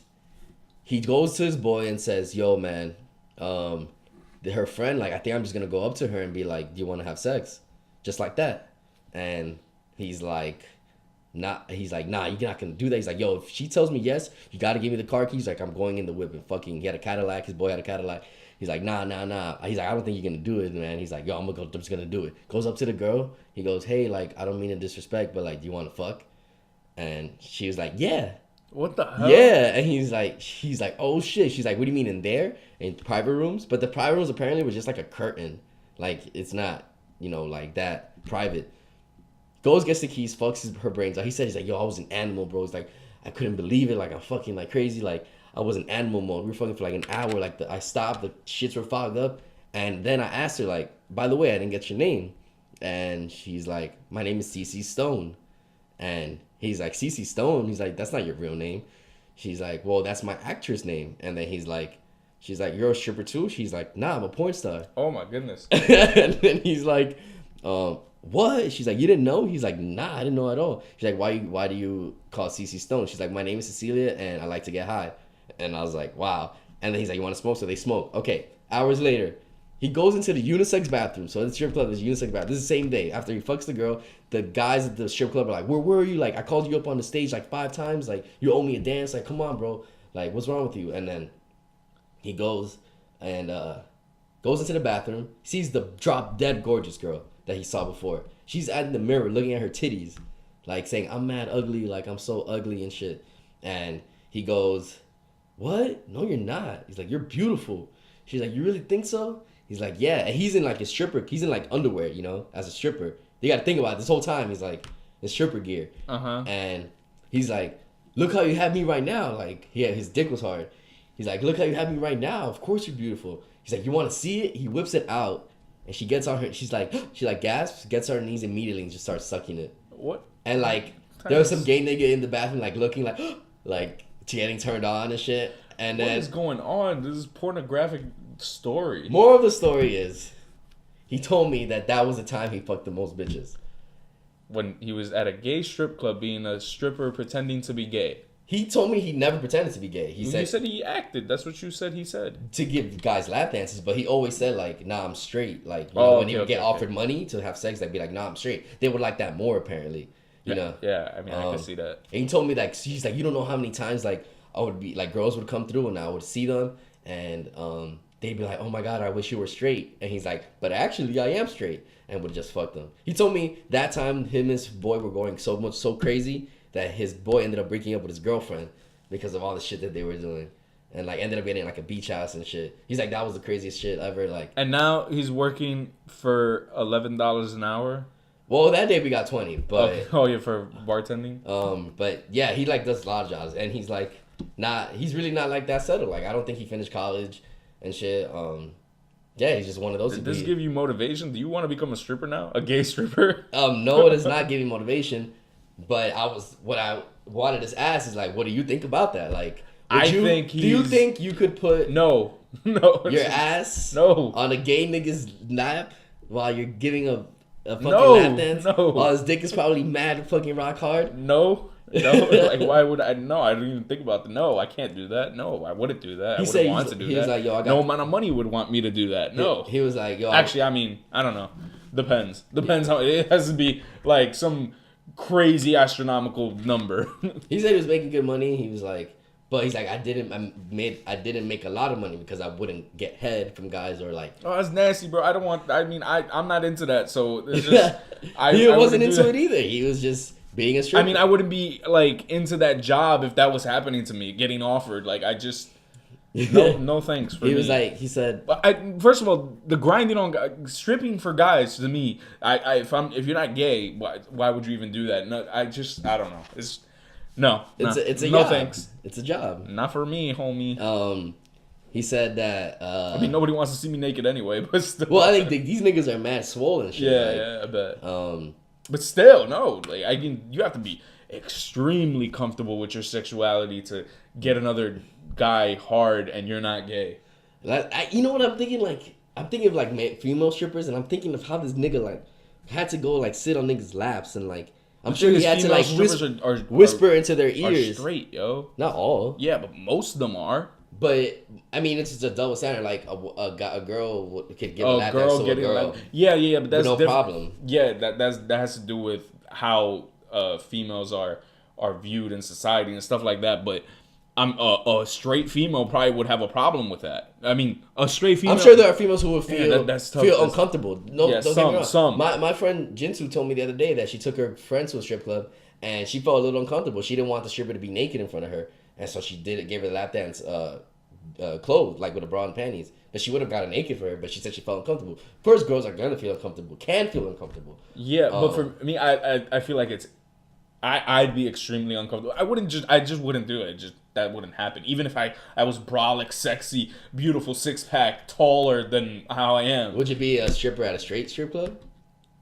he goes to his boy and says, yo man, her friend, like, I think I'm just gonna go up to her and be like, do you want to have sex? Just like that. And he's like, nah, you're not gonna do that. He's like, yo, if she tells me yes, you gotta give me the car keys. Like, I'm going in the whip and fucking, he had a Cadillac, his boy had a Cadillac. He's like, nah. He's like, I don't think you're gonna do it, man. He's like, yo, I'm just gonna do it. Goes up to the girl. He goes, hey, like, I don't mean to disrespect, but like, do you want to fuck? And she was like, yeah. What the hell? Yeah, and he's like, oh shit. She's like, what do you mean, in there? In private rooms? But the private rooms apparently was just like a curtain. Like, it's not, like that private. Goes, gets the keys, fucks her brains out. He's like, yo, I was an animal, bro. He's like, I couldn't believe it. Like, I'm fucking like crazy. Like, I was in animal mode. We were fucking for like an hour. Like, I stopped. The shits were fogged up. And then I asked her, like, by the way, I didn't get your name. And she's like, my name is CeCe Stone. And he's like, CeCe Stone? He's like, that's not your real name. She's like, well, that's my actress name. And then she's like, you're a stripper too? She's like, nah, I'm a porn star. Oh my goodness. And then he's like, what? She's like, you didn't know? He's like, nah, I didn't know at all. She's like, why do you call CeCe Stone? She's like, my name is Cecilia and I like to get high. And I was like, wow. And then he's like, you want to smoke? So they smoke. Okay. Hours later, he goes into the unisex bathroom. So in the strip club, there's a unisex bathroom. This is the same day. After he fucks the girl, the guys at the strip club are like, where were you? Like, I called you up on the stage like 5 times. Like, you owe me a dance. Like, come on, bro. Like, what's wrong with you? And then he goes and goes into the bathroom, sees the drop dead gorgeous girl that he saw before. She's in the mirror looking at her titties, like saying, I'm mad ugly. Like, I'm so ugly and shit. And he goes, what? No, you're not. He's like, you're beautiful. She's like, you really think so? He's like, yeah. And he's in like a stripper. He's in like underwear, as a stripper. You got to think about it. This whole time, he's like in stripper gear. Uh-huh. And he's like, look how you have me right now. Like, yeah, his dick was hard. He's like, look how you have me right now. Of course you're beautiful. He's like, you want to see it? He whips it out. And she gets on her, she gasps, gets on her knees immediately and just starts sucking it. What? And like, there was some gay nigga in the bathroom, like looking like getting turned on and shit. And then, what is going on? This is pornographic story. More of the story is, he told me that was the time he fucked the most bitches. When he was at a gay strip club being a stripper pretending to be gay. He told me he never pretended to be gay. You said he acted. That's what you said he said. To give guys lap dances, but he always said like, nah, I'm straight. Like, when he would get offered money to have sex, they'd be like, nah, I'm straight. They would like that more apparently. You know? Yeah, I mean, I can see that. And he told me like, he's like, you don't know how many times like I would be like, girls would come through and I would see them and they'd be like, oh my God, I wish you were straight. And he's like, but actually I am straight, and would just fuck them. He told me that time him and his boy were going so crazy that his boy ended up breaking up with his girlfriend because of all the shit that they were doing. And like ended up getting like a beach house and shit. He's like, that was the craziest shit ever. Like, and now he's working for $11 an hour. Well, that day we got 20, but okay. Oh yeah, for bartending. But yeah, he like does a lot of jobs, and he's like he's really not like that settled. Like, I don't think he finished college and shit. Yeah, he's just one of those. Did this give you motivation? Do you want to become a stripper now? A gay stripper? No, it does not give me motivation. But what I wanted to ask is like, what do you think about that? Like, do you think you could put no your ass on a gay nigga's lap while you're giving a fucking lap dance? No. While his dick is probably mad fucking rock hard? No. Like, why would I? No, I didn't even think about No, I can't do that. No, I wouldn't do that. I wouldn't want to do that. He was like, yo, no amount of money would want me to do that. No. He was like, yo. Actually, I mean, I don't know. Depends how it has to be like some crazy astronomical number. He said he was making good money. He was like, but he's like, I didn't make a lot of money because I wouldn't get head from guys or like. Oh, that's nasty, bro. I don't want. I mean, I'm not into that. So it's just, he wasn't into it either. He was just being a stripper. I mean, I wouldn't be like into that job if that was happening to me, getting offered. Like, I just. No thanks for me. He said. But first of all, the grinding on stripping for guys to me, if you're not gay, why would you even do that? No, I don't know. It's a job. Thanks. It's a job. Not for me, homie. He said that. I mean, nobody wants to see me naked anyway, but still. Well, I think these niggas are mad swollen and shit. Yeah, I bet. But still, no. Like, I mean, you have to be extremely comfortable with your sexuality to get another guy hard, and you're not gay. You know what I'm thinking? Like, I'm thinking of like female strippers, and I'm thinking of how this nigga like had to go like sit on niggas' laps and like I'm sure he had to like whisper into their ears. Are straight, yo. Not all. Yeah, but most of them are. But I mean, it's just a double standard. Like a girl could get a lap dance to a girl. Yeah, but that's no problem. Yeah, that has to do with how females are viewed in society and stuff like that. But a straight female probably would have a problem with that. I mean, a straight female. I'm sure there are females who would feel feel uncomfortable. No, yeah, don't get me wrong. Some. My friend Jinsu told me the other day that she took her friend to a strip club and she felt a little uncomfortable. She didn't want the stripper to be naked in front of her, and so she gave her the lap dance clothes, like with a bra and panties. But she would have gotten naked for her, but she said she felt uncomfortable. First, girls are gonna feel uncomfortable, can feel uncomfortable. Yeah, but for me, I feel like I'd be extremely uncomfortable. I just wouldn't do it. That wouldn't happen. Even if I was brolic, sexy, beautiful, 6-pack, taller than how I am. Would you be a stripper at a straight strip club?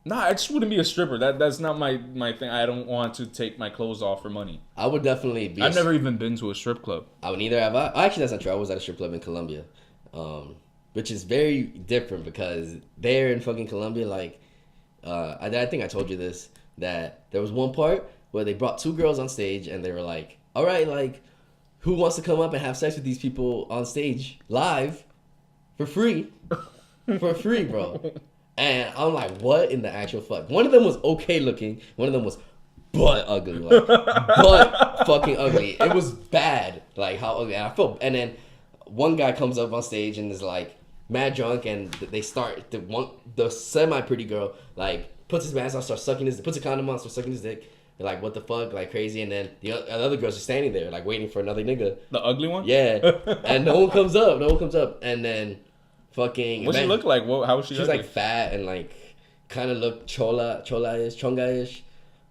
Nah, I just wouldn't be a stripper. That's not my thing. I don't want to take my clothes off for money. I would definitely be. I've never even been to a strip club. I would neither have I. Actually, that's not true. I was at a strip club in Colombia, which is very different because there in fucking Colombia, like, I think I told you this, that there was one part where they brought 2 girls on stage and they were like, all right, like, who wants to come up and have sex with these people on stage live for free? For free, bro. And I'm like, what in the actual fuck? One of them was okay looking. One of them was butt ugly. Like, butt fucking ugly. It was bad. Like, how ugly. And I felt, and then one guy comes up on stage and is like mad drunk and they start, the semi-pretty girl, like, puts his mask on, starts sucking puts a condom on, starts sucking his dick. They're like, what the fuck? Like, crazy. And then the other girls are standing there, like, waiting for another nigga. The ugly one? Yeah. And no one comes up. And then fucking... What's she look like? How was she? She's, like, fat and, like, kind of looked chonga-ish.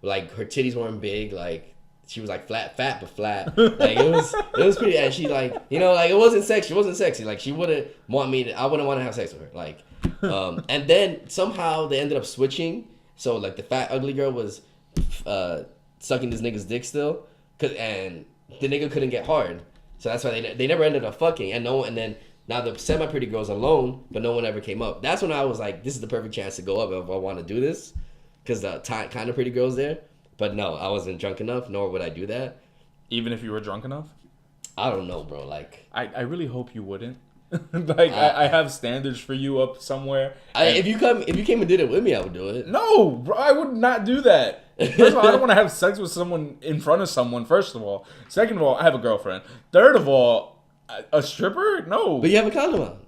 Like, her titties weren't big. Like, she was, like, fat but flat. Like, it was pretty... And she, like, you know, like, it wasn't sexy. It wasn't sexy. Like, she wouldn't want me to... I wouldn't want to have sex with her. Like, and then somehow they ended up switching. So, like, the fat, ugly girl was... sucking this nigga's dick still, and the nigga couldn't get hard, so that's why they never ended up fucking. And then now the semi-pretty girl's alone, but no one ever came up. That's when I was like, this is the perfect chance to go up if I want to do this, because the kind of pretty girl's there. But no, I wasn't drunk enough, nor would I do that. Even if you were drunk enough? I don't know, bro. Like, I really hope you wouldn't. Like, I have standards for you up somewhere. If you came and did it with me, I would do it. No, bro, I would not do that. First of all, I don't want to have sex with someone in front of someone, first of all. Second of all, I have a girlfriend. Third of all, a stripper? No. But you have a condom on.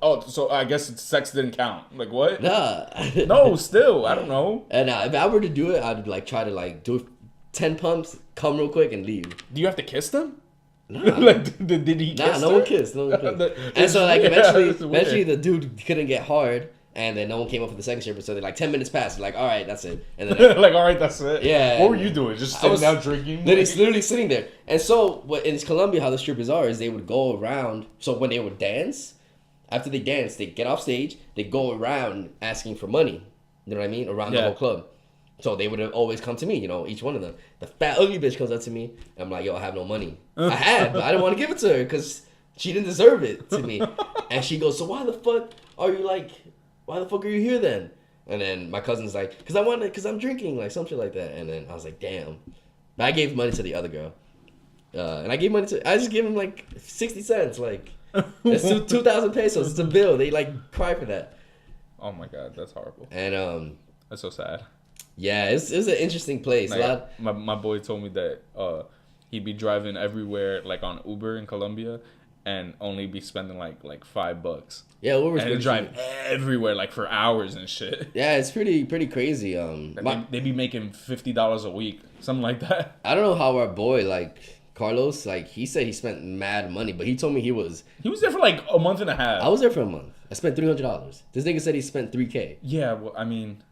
Oh, so I guess sex didn't count. Like, what? Nah. No, still, I don't know. And if I were to do it, I'd like try to like do 10 pumps, come real quick, and leave. Do you have to kiss them? Nah. Like, did he kiss no her? one kissed. And so like eventually the dude couldn't get hard, and then no one came up for the second stripper. So they like 10 minutes passed. Like, all right, that's it. And then like, all right, that's it. Yeah. What were you doing? Just sitting down drinking? Literally sitting there. And so what in Colombia, how the strippers are is they would go around. So when they would dance, after they dance, they get off stage. They go around asking for money. You know what I mean? Around the whole club. So they would have always come to me, you know, each one of them. The fat, ugly bitch comes up to me. I'm like, yo, I have no money. I had, but I didn't want to give it to her because she didn't deserve it to me. And she goes, so why the fuck are you here then? And then my cousin's like, because I'm drinking, like some shit like that. And then I was like, damn. But I gave money to the other girl. And I just gave him like 60 cents. Like, it's 2,000 pesos. It's a bill. They like cry for that. Oh my God, that's horrible. And, that's so sad. Yeah, it's an interesting place. Like, my boy told me that he'd be driving everywhere, like on Uber in Colombia, and only be spending like $5. Yeah, Uber's and drive everywhere like for hours and shit. Yeah, it's pretty crazy. They be making $50 a week, something like that. I don't know how our boy like Carlos, like he said he spent mad money, but he told me he was there for like a month and a half. I was there for a month. I spent $300. This nigga said he spent $3K. Yeah, well, I mean,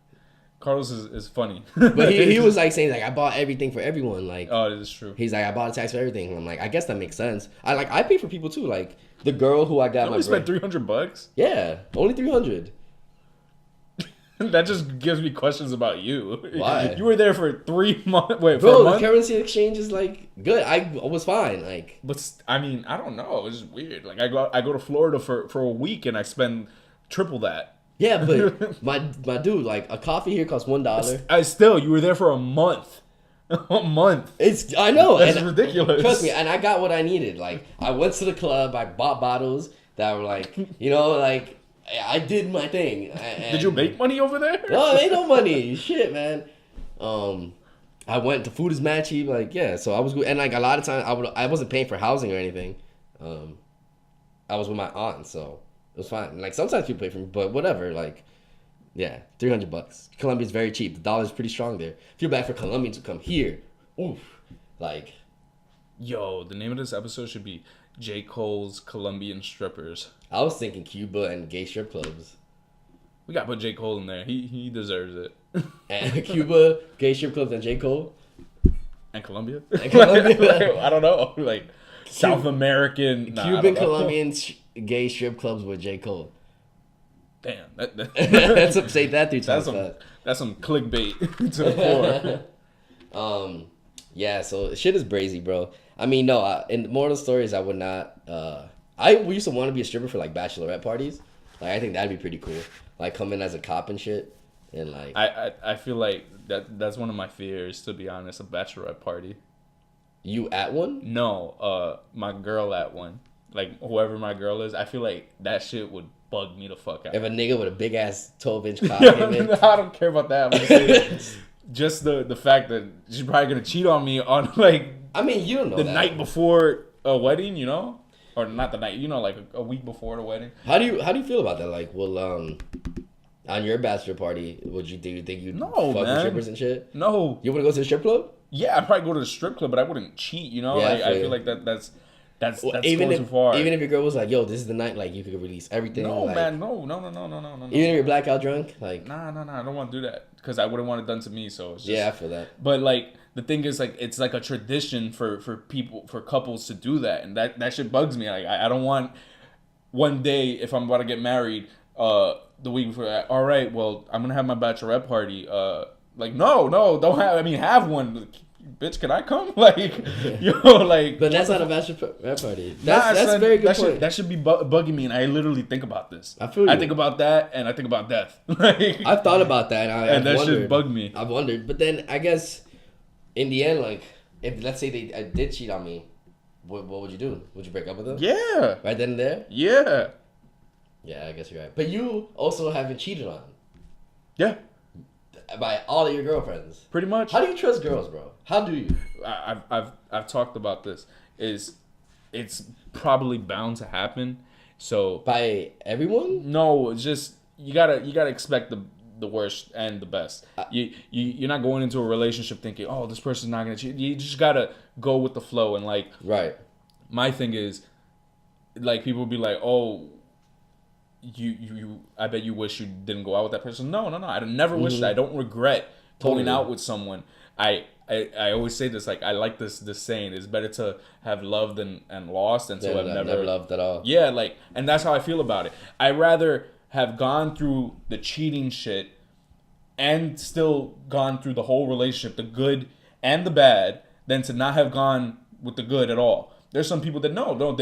Carlos is funny. But he was like saying like I bought everything for everyone. Like, oh, it is true. He's like, I bought a tax for everything. And I'm like, I guess that makes sense. I pay for people too. Like the girl who I got you only spent $300? Yeah, only 300. That just gives me questions about you. Why? You were there for 3 months. Wait, bro, for a month? The currency exchange is like good. I was fine. Like, but I mean, I don't know. It's just weird. Like I go to Florida for a week and I spend triple that. Yeah, but my dude, like a coffee here costs $1. You were there for a month. A month. I know. That's ridiculous. Trust me, and I got what I needed. Like I went to the club, I bought bottles that were like, you know, like I did my thing. Did you make money over there? No, ain't no money. Shit, man. I went. The food is mad cheap. Like yeah, so I was good. And like a lot of times I wasn't paying for housing or anything. I was with my aunt, so it was fine. Like sometimes people pay for me, but whatever. Like. Yeah, $300. Colombia's very cheap. The dollar's pretty strong there. Feel bad for Colombians to come here. Oof. Like. Yo, the name of this episode should be J. Cole's Colombian Strippers. I was thinking Cuba and gay strip clubs. We gotta put J. Cole in there. He deserves it. And Cuba, gay strip clubs, and J. Cole? And Colombia? And Colombia? Like, I don't know. Like, South American. Cuban-Colombian gay strip clubs with J. Cole. Damn, Say that 3 times. That's some clickbait to the core. Yeah. So shit is brazy, bro. I mean, no. In more of the stories, I would not. I used to want to be a stripper for like bachelorette parties. Like I think that'd be pretty cool. Like come in as a cop and shit, and like. I feel like that's one of my fears, to be honest. A bachelorette party. You at one? No, my girl at one. Like whoever my girl is, I feel like that shit would bug me the fuck out. If a nigga with a big ass 12-inch cock came in. I don't care about that. I'm just saying, just the fact that she's probably gonna cheat on me on like. I mean, you don't know the that. night before a wedding, you know, or not the night, you know, like a week before the wedding. How do you feel about that? Like, well, on your bachelor party, do you think you'd fuck with strippers and shit? No. You want to go to the strip club? Yeah, I'd probably go to the strip club, but I wouldn't cheat. You know, Yeah, like, I feel like that's even going too far. Even if your girl was like, "Yo, this is the night," like you could release everything. No, like, man, no. Even if you're blackout drunk, like. Nah. I don't want to do that because I wouldn't want it done to me. So it's just, yeah, I feel that. But like the thing is, like it's like a tradition for couples to do that, and that shit bugs me. Like I don't want one day if I'm about to get married, the week before. All right, well I'm gonna have my bachelorette party. Like no, don't have. I mean, have one. Bitch, can I come? Like, yo, like. But that's not a bachelorette party. That's a very good point. That should be bugging me, and I literally think about this. I feel you. I think about that, and I think about death. Like, I've thought about that, and that should bug me. I've wondered, but then I guess in the end, like, if let's say they did cheat on me, what would you do? Would you break up with them? Yeah. Right then and there. Yeah. Yeah, I guess you're right. But you also haven't cheated on. Yeah. By all of your girlfriends. Pretty much. How do you trust girls, bro? How do you? I've talked about this. It's probably bound to happen. So by everyone? No, it's just you gotta expect the worst and the best. You're not going into a relationship thinking, oh, this person's not gonna cheat. You just gotta go with the flow and like. Right. My thing is, like people be like, oh. You I bet you wish you didn't go out with that person. No. I never wish that. I don't regret going out with someone. I always say this, like I like this saying, it's better to have loved and lost than to have never loved at all. Yeah, like, and that's how I feel about it. I'd rather have gone through the cheating shit and still gone through the whole relationship, the good and the bad, than to not have gone with the good at all. There's some people that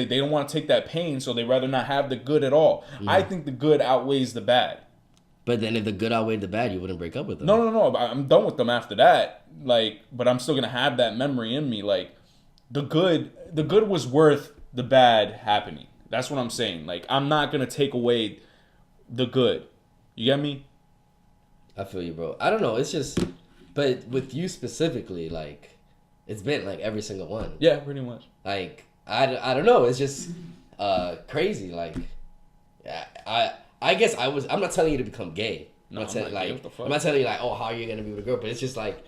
they don't want to take that pain, so they rather not have the good at all. Yeah. I think the good outweighs the bad. But then if the good outweighed the bad, you wouldn't break up with them. No. I'm done with them after that. Like, but I'm still gonna have that memory in me. Like, the good was worth the bad happening. That's what I'm saying. Like, I'm not gonna take away the good. You get me? I feel you, bro. I don't know. It's just, but with you specifically, like, it's been like every single one. Yeah, pretty much. Like, I don't know. It's just crazy. Like, I guess I'm not telling you to become gay. I'm not telling you like, oh, how are you gonna be with a girl? But it's just like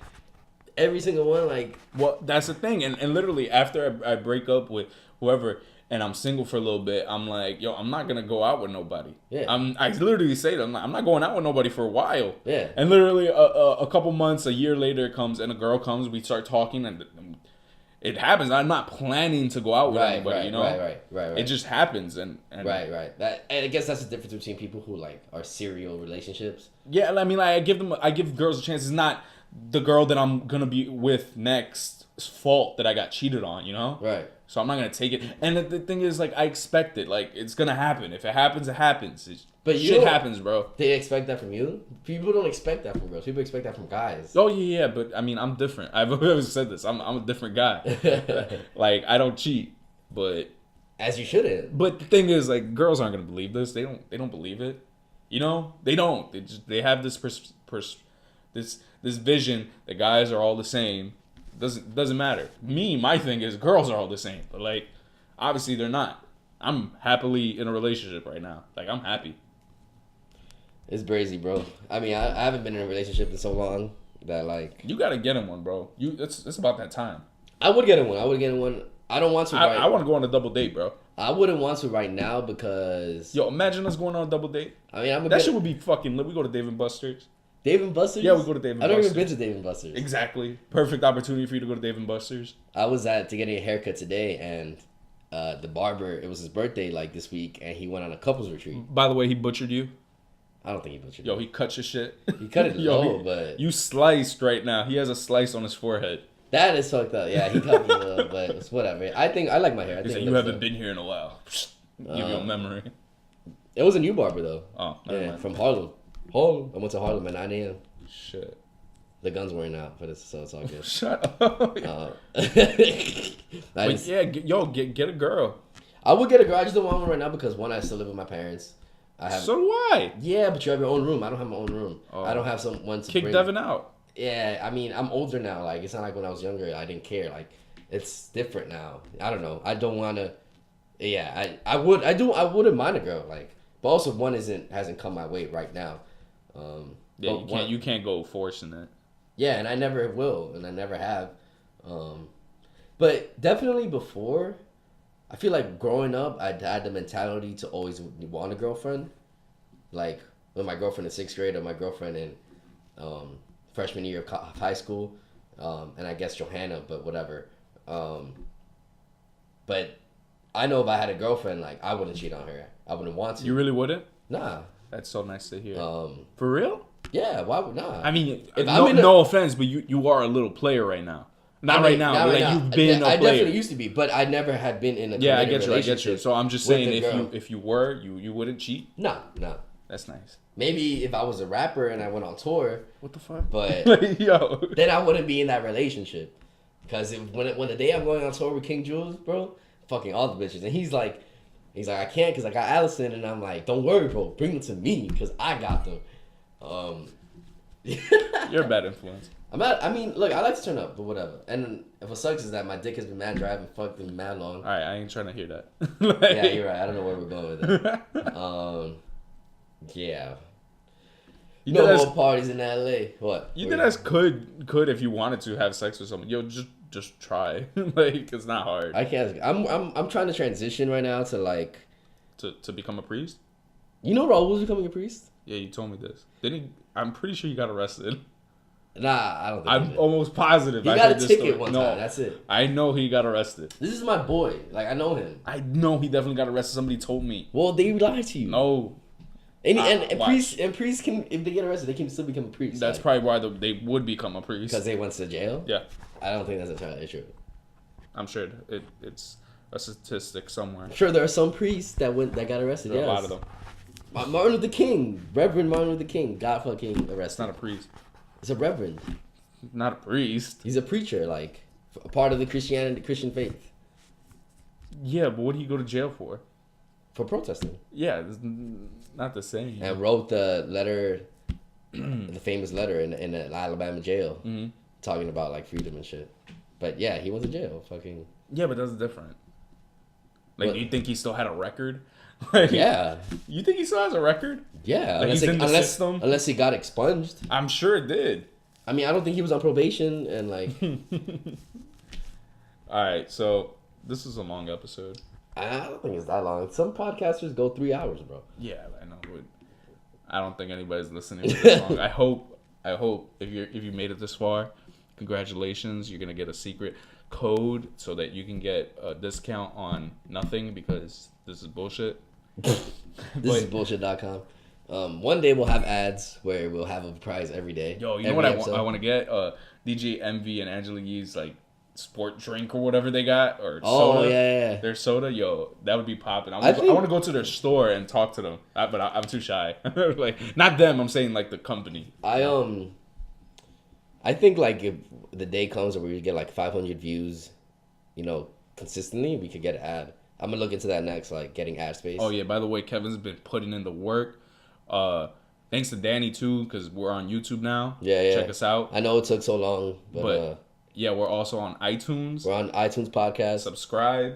every single one. Like, well, that's the thing. And literally after I break up with whoever and I'm single for a little bit, I'm like, yo, I'm not gonna go out with nobody. Yeah. I literally say that I'm not going out with nobody for a while. Yeah. And literally a couple months, a year later it comes and a girl comes, we start talking and it happens. I'm not planning to go out with anybody, you know? Right. It just happens and Right. That, and I guess that's the difference between people who like are serial relationships. Yeah, I mean, like, I give girls a chance. It's not the girl that I'm gonna be with next. fault that I got cheated on, you know? Right. So I'm not gonna take it. And the thing is, like, I expect it. Like, it's gonna happen. If it happens, it happens. But shit happens, bro. They expect that from you? People don't expect that from girls. People expect that from guys. Oh yeah. But I mean, I'm different. I've always said this. I'm a different guy. Like, I don't cheat, but as you shouldn't. But the thing is, like, girls aren't gonna believe this. They don't believe it. You know, they don't. They have this this vision that guys are all the same. Doesn't matter. My thing is girls are all the same, but like obviously they're not. I'm happily in a relationship right now. Like, I'm happy. It's crazy, bro. I mean, I haven't been in a relationship in so long that like you gotta get in one, bro. It's about that time. I would get in one. I don't want to. I want to go on a double date, bro. I wouldn't want to right now because imagine us going on a double date. I mean, that shit would be fucking lit. We go to Dave and Buster's. Dave and Buster's? Yeah, we go to Dave and Buster's. I've never even been to Dave and Buster's. Exactly. Perfect opportunity for you to go to Dave and Buster's. I was to getting a haircut today, and the barber, it was his birthday like this week, and he went on a couples retreat. By the way, he butchered you? I don't think he butchered you. He cut your shit. He cut it low, but... You sliced right now. He has a slice on his forehead. That is fucked up. Yeah, he cut me a little, but it's whatever. I like my hair. He said, you haven't been here in a while. Give you a memory. It was a new barber, though. Oh, yeah, from Harlem. I went to Harlem at 9 a.m. Shit. The guns weren't out, but so it's all good. Shut up. Get a girl. I would get a girl. I just don't want one right now because one, I still live with my parents. So do I. Yeah, but you have your own room. I don't have my own room. Oh. I don't have someone to kick Devin out. Yeah, I mean, I'm older now. Like, it's not like when I was younger. I didn't care. Like, it's different now. I don't know. I don't want to. Yeah, I wouldn't mind a girl. Like, but also one hasn't come my way right now. Yeah, you can't go forcing it. Yeah, and I never will, and I never have. But definitely before, I feel like growing up, I had the mentality to always want a girlfriend. Like with my girlfriend in 6th grade, or my girlfriend in freshman year of high school, and I guess Johanna, but whatever. But I know if I had a girlfriend, like I wouldn't cheat on her. I wouldn't want to. You really wouldn't? Nah. That's so nice to hear. For real? Yeah, why would not? I mean, no offense, but you are a little player right now. Not right now, but like you've been a player. I definitely used to be, but I never had been in a I get you. So I'm just saying, if you were, you wouldn't cheat? No. That's nice. Maybe if I was a rapper and I went on tour. What the fuck? But yo, then I wouldn't be in that relationship. Because when the day I'm going on tour with King Jules, bro, fucking all the bitches, and he's like, I can't because I got Allison, and I'm like, don't worry, bro, bring them to me because I got them. You're a bad influence. I mean, look, I like to turn up, but whatever. And if what sucks is that my dick has been mad dry. I haven't fucked in mad long. All right, I ain't trying to hear that. Yeah, you're right. I don't know where we're going with that. Yeah. You know more parties in LA. What? You guys could if you wanted to have sex with someone. Yo, just try. Like, it's not hard. I can't. I'm trying to transition right now to like to become a priest. You know Raul's becoming a priest? Yeah, you told me this. Didn't he? I'm pretty sure he got arrested. Nah, I don't think I'm almost positive. He got a ticket one time. That's it. I know he got arrested. This is my boy. Like, I know him. I know he definitely got arrested. Somebody told me. Well, they lied to you. No. And priests can, if they get arrested, they can still become a priest. That's probably why they would become a priest. Because they went to jail? Yeah. I don't think that's entirely true. I'm sure it's a statistic somewhere. I'm sure there are some priests that got arrested. There are a lot of them. Martin Luther King, Reverend Martin Luther King, got fucking arrested. It's not a priest. It's a reverend. Not a priest. He's a preacher, like a part of the Christian faith. Yeah, but what did he go to jail for? For protesting. Yeah, it's not the same. And wrote the letter, the famous letter in the Alabama jail, talking about like freedom and shit. But yeah, he went to jail. Fucking. Yeah, but that's different. Like, you think he still had a record? Like, yeah. You think he still has a record? Yeah. Like, he's in the system? Unless he got expunged. I'm sure it did. I mean, I don't think he was on probation and like. All right, so this is a long episode. I don't think it's that long. Some podcasters go 3 hours, bro. Yeah, I know. But I don't think anybody's listening to this long. I hope if you made it this far, congratulations. You're gonna get a secret code so that you can get a discount on nothing because this is bullshit. This is bullshit.com. One day we'll have ads where we'll have a prize every day. Yo, you know what I want to get? DJ MV and Angela Yee's like sport drink or whatever they got, or soda. Yeah. Their soda, yo, that would be popping. I want to go to their store and talk to them, but I'm too shy. Like, not them. I'm saying like the company. I think like if the day comes where we get like 500 views, consistently, we could get an ad. I'm gonna look into that next, like getting ad space. Oh yeah, by the way, Kevin's been putting in the work. Thanks to Danny too, because we're on YouTube now. Yeah. Check us out. I know it took so long, but yeah, we're also on iTunes. We're on iTunes podcast.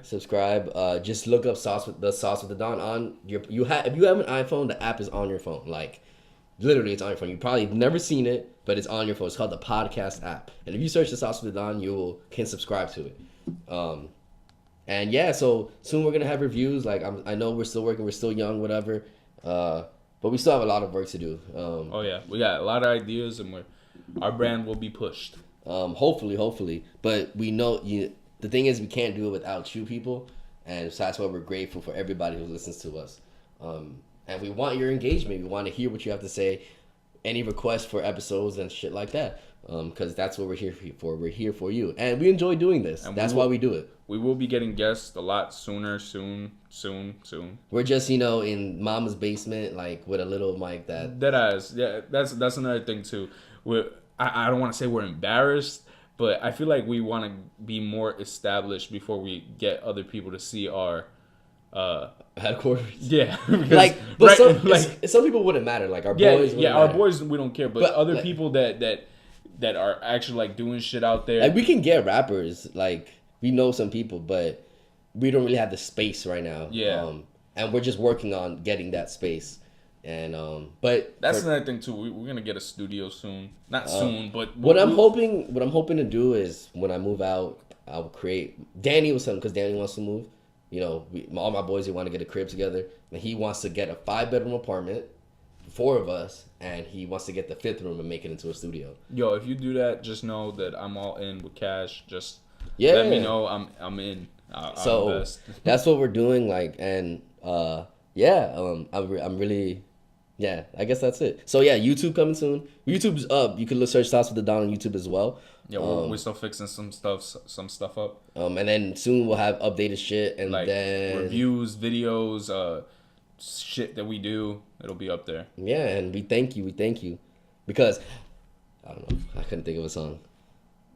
Subscribe. Just look up Sauce with the Don on your. If you have an iPhone, the app is on your phone. Like, literally, it's on your phone. You probably never seen it, but it's on your phone. It's called the podcast app. And if you search the Sauce with the Don, can subscribe to it. And yeah, so soon we're gonna have reviews. Like I know we're still working. We're still young, whatever. But we still have a lot of work to do. Oh yeah, we got a lot of ideas, and our brand will be pushed. Hopefully. But we know the thing is we can't do it without you people, and so that's why we're grateful for everybody who listens to us. And we want your engagement. We want to hear what you have to say, any requests for episodes and shit like that. Because that's what we're here for. We're here for you, and we enjoy doing this. And that's why we do it. We will be getting guests a lot sooner. Soon. We're just in Mama's basement, like with a little mic that. Deadass. Yeah, that's another thing too. I don't want to say we're embarrassed, but I feel like we want to be more established before we get other people to see our headquarters. Yeah, some people wouldn't matter. Like our boys. Our boys we don't care, but other people that are actually like doing shit out there. Like we can get rappers. Like we know some people, but we don't really have the space right now. Yeah. And we're just working on getting that space. And but that's another thing too. We're gonna get a studio soon. Not soon, but what I'm hoping to do is when I move out, I'll create. Danny was something because Danny wants to move. All my boys, they want to get a crib together, and he wants to get a 5-bedroom apartment, 4 of us, and he wants to get the 5th room and make it into a studio. Yo, if you do that, just know that I'm all in with cash. Just let me know I'm in. So that's what we're doing. Like, and I'm really. Yeah, I guess that's it. So yeah, YouTube coming soon. YouTube's up. You can search Sauce with the Don on YouTube as well. Yeah, we're still fixing some stuff up. And then soon we'll have updated shit and like then reviews, videos, shit that we do. It'll be up there. Yeah, and we thank you because I don't know. I couldn't think of a song.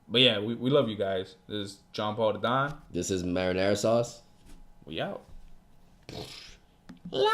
But yeah, we love you guys. This is John Paul the Don. This is Marinara Sauce. We out. La.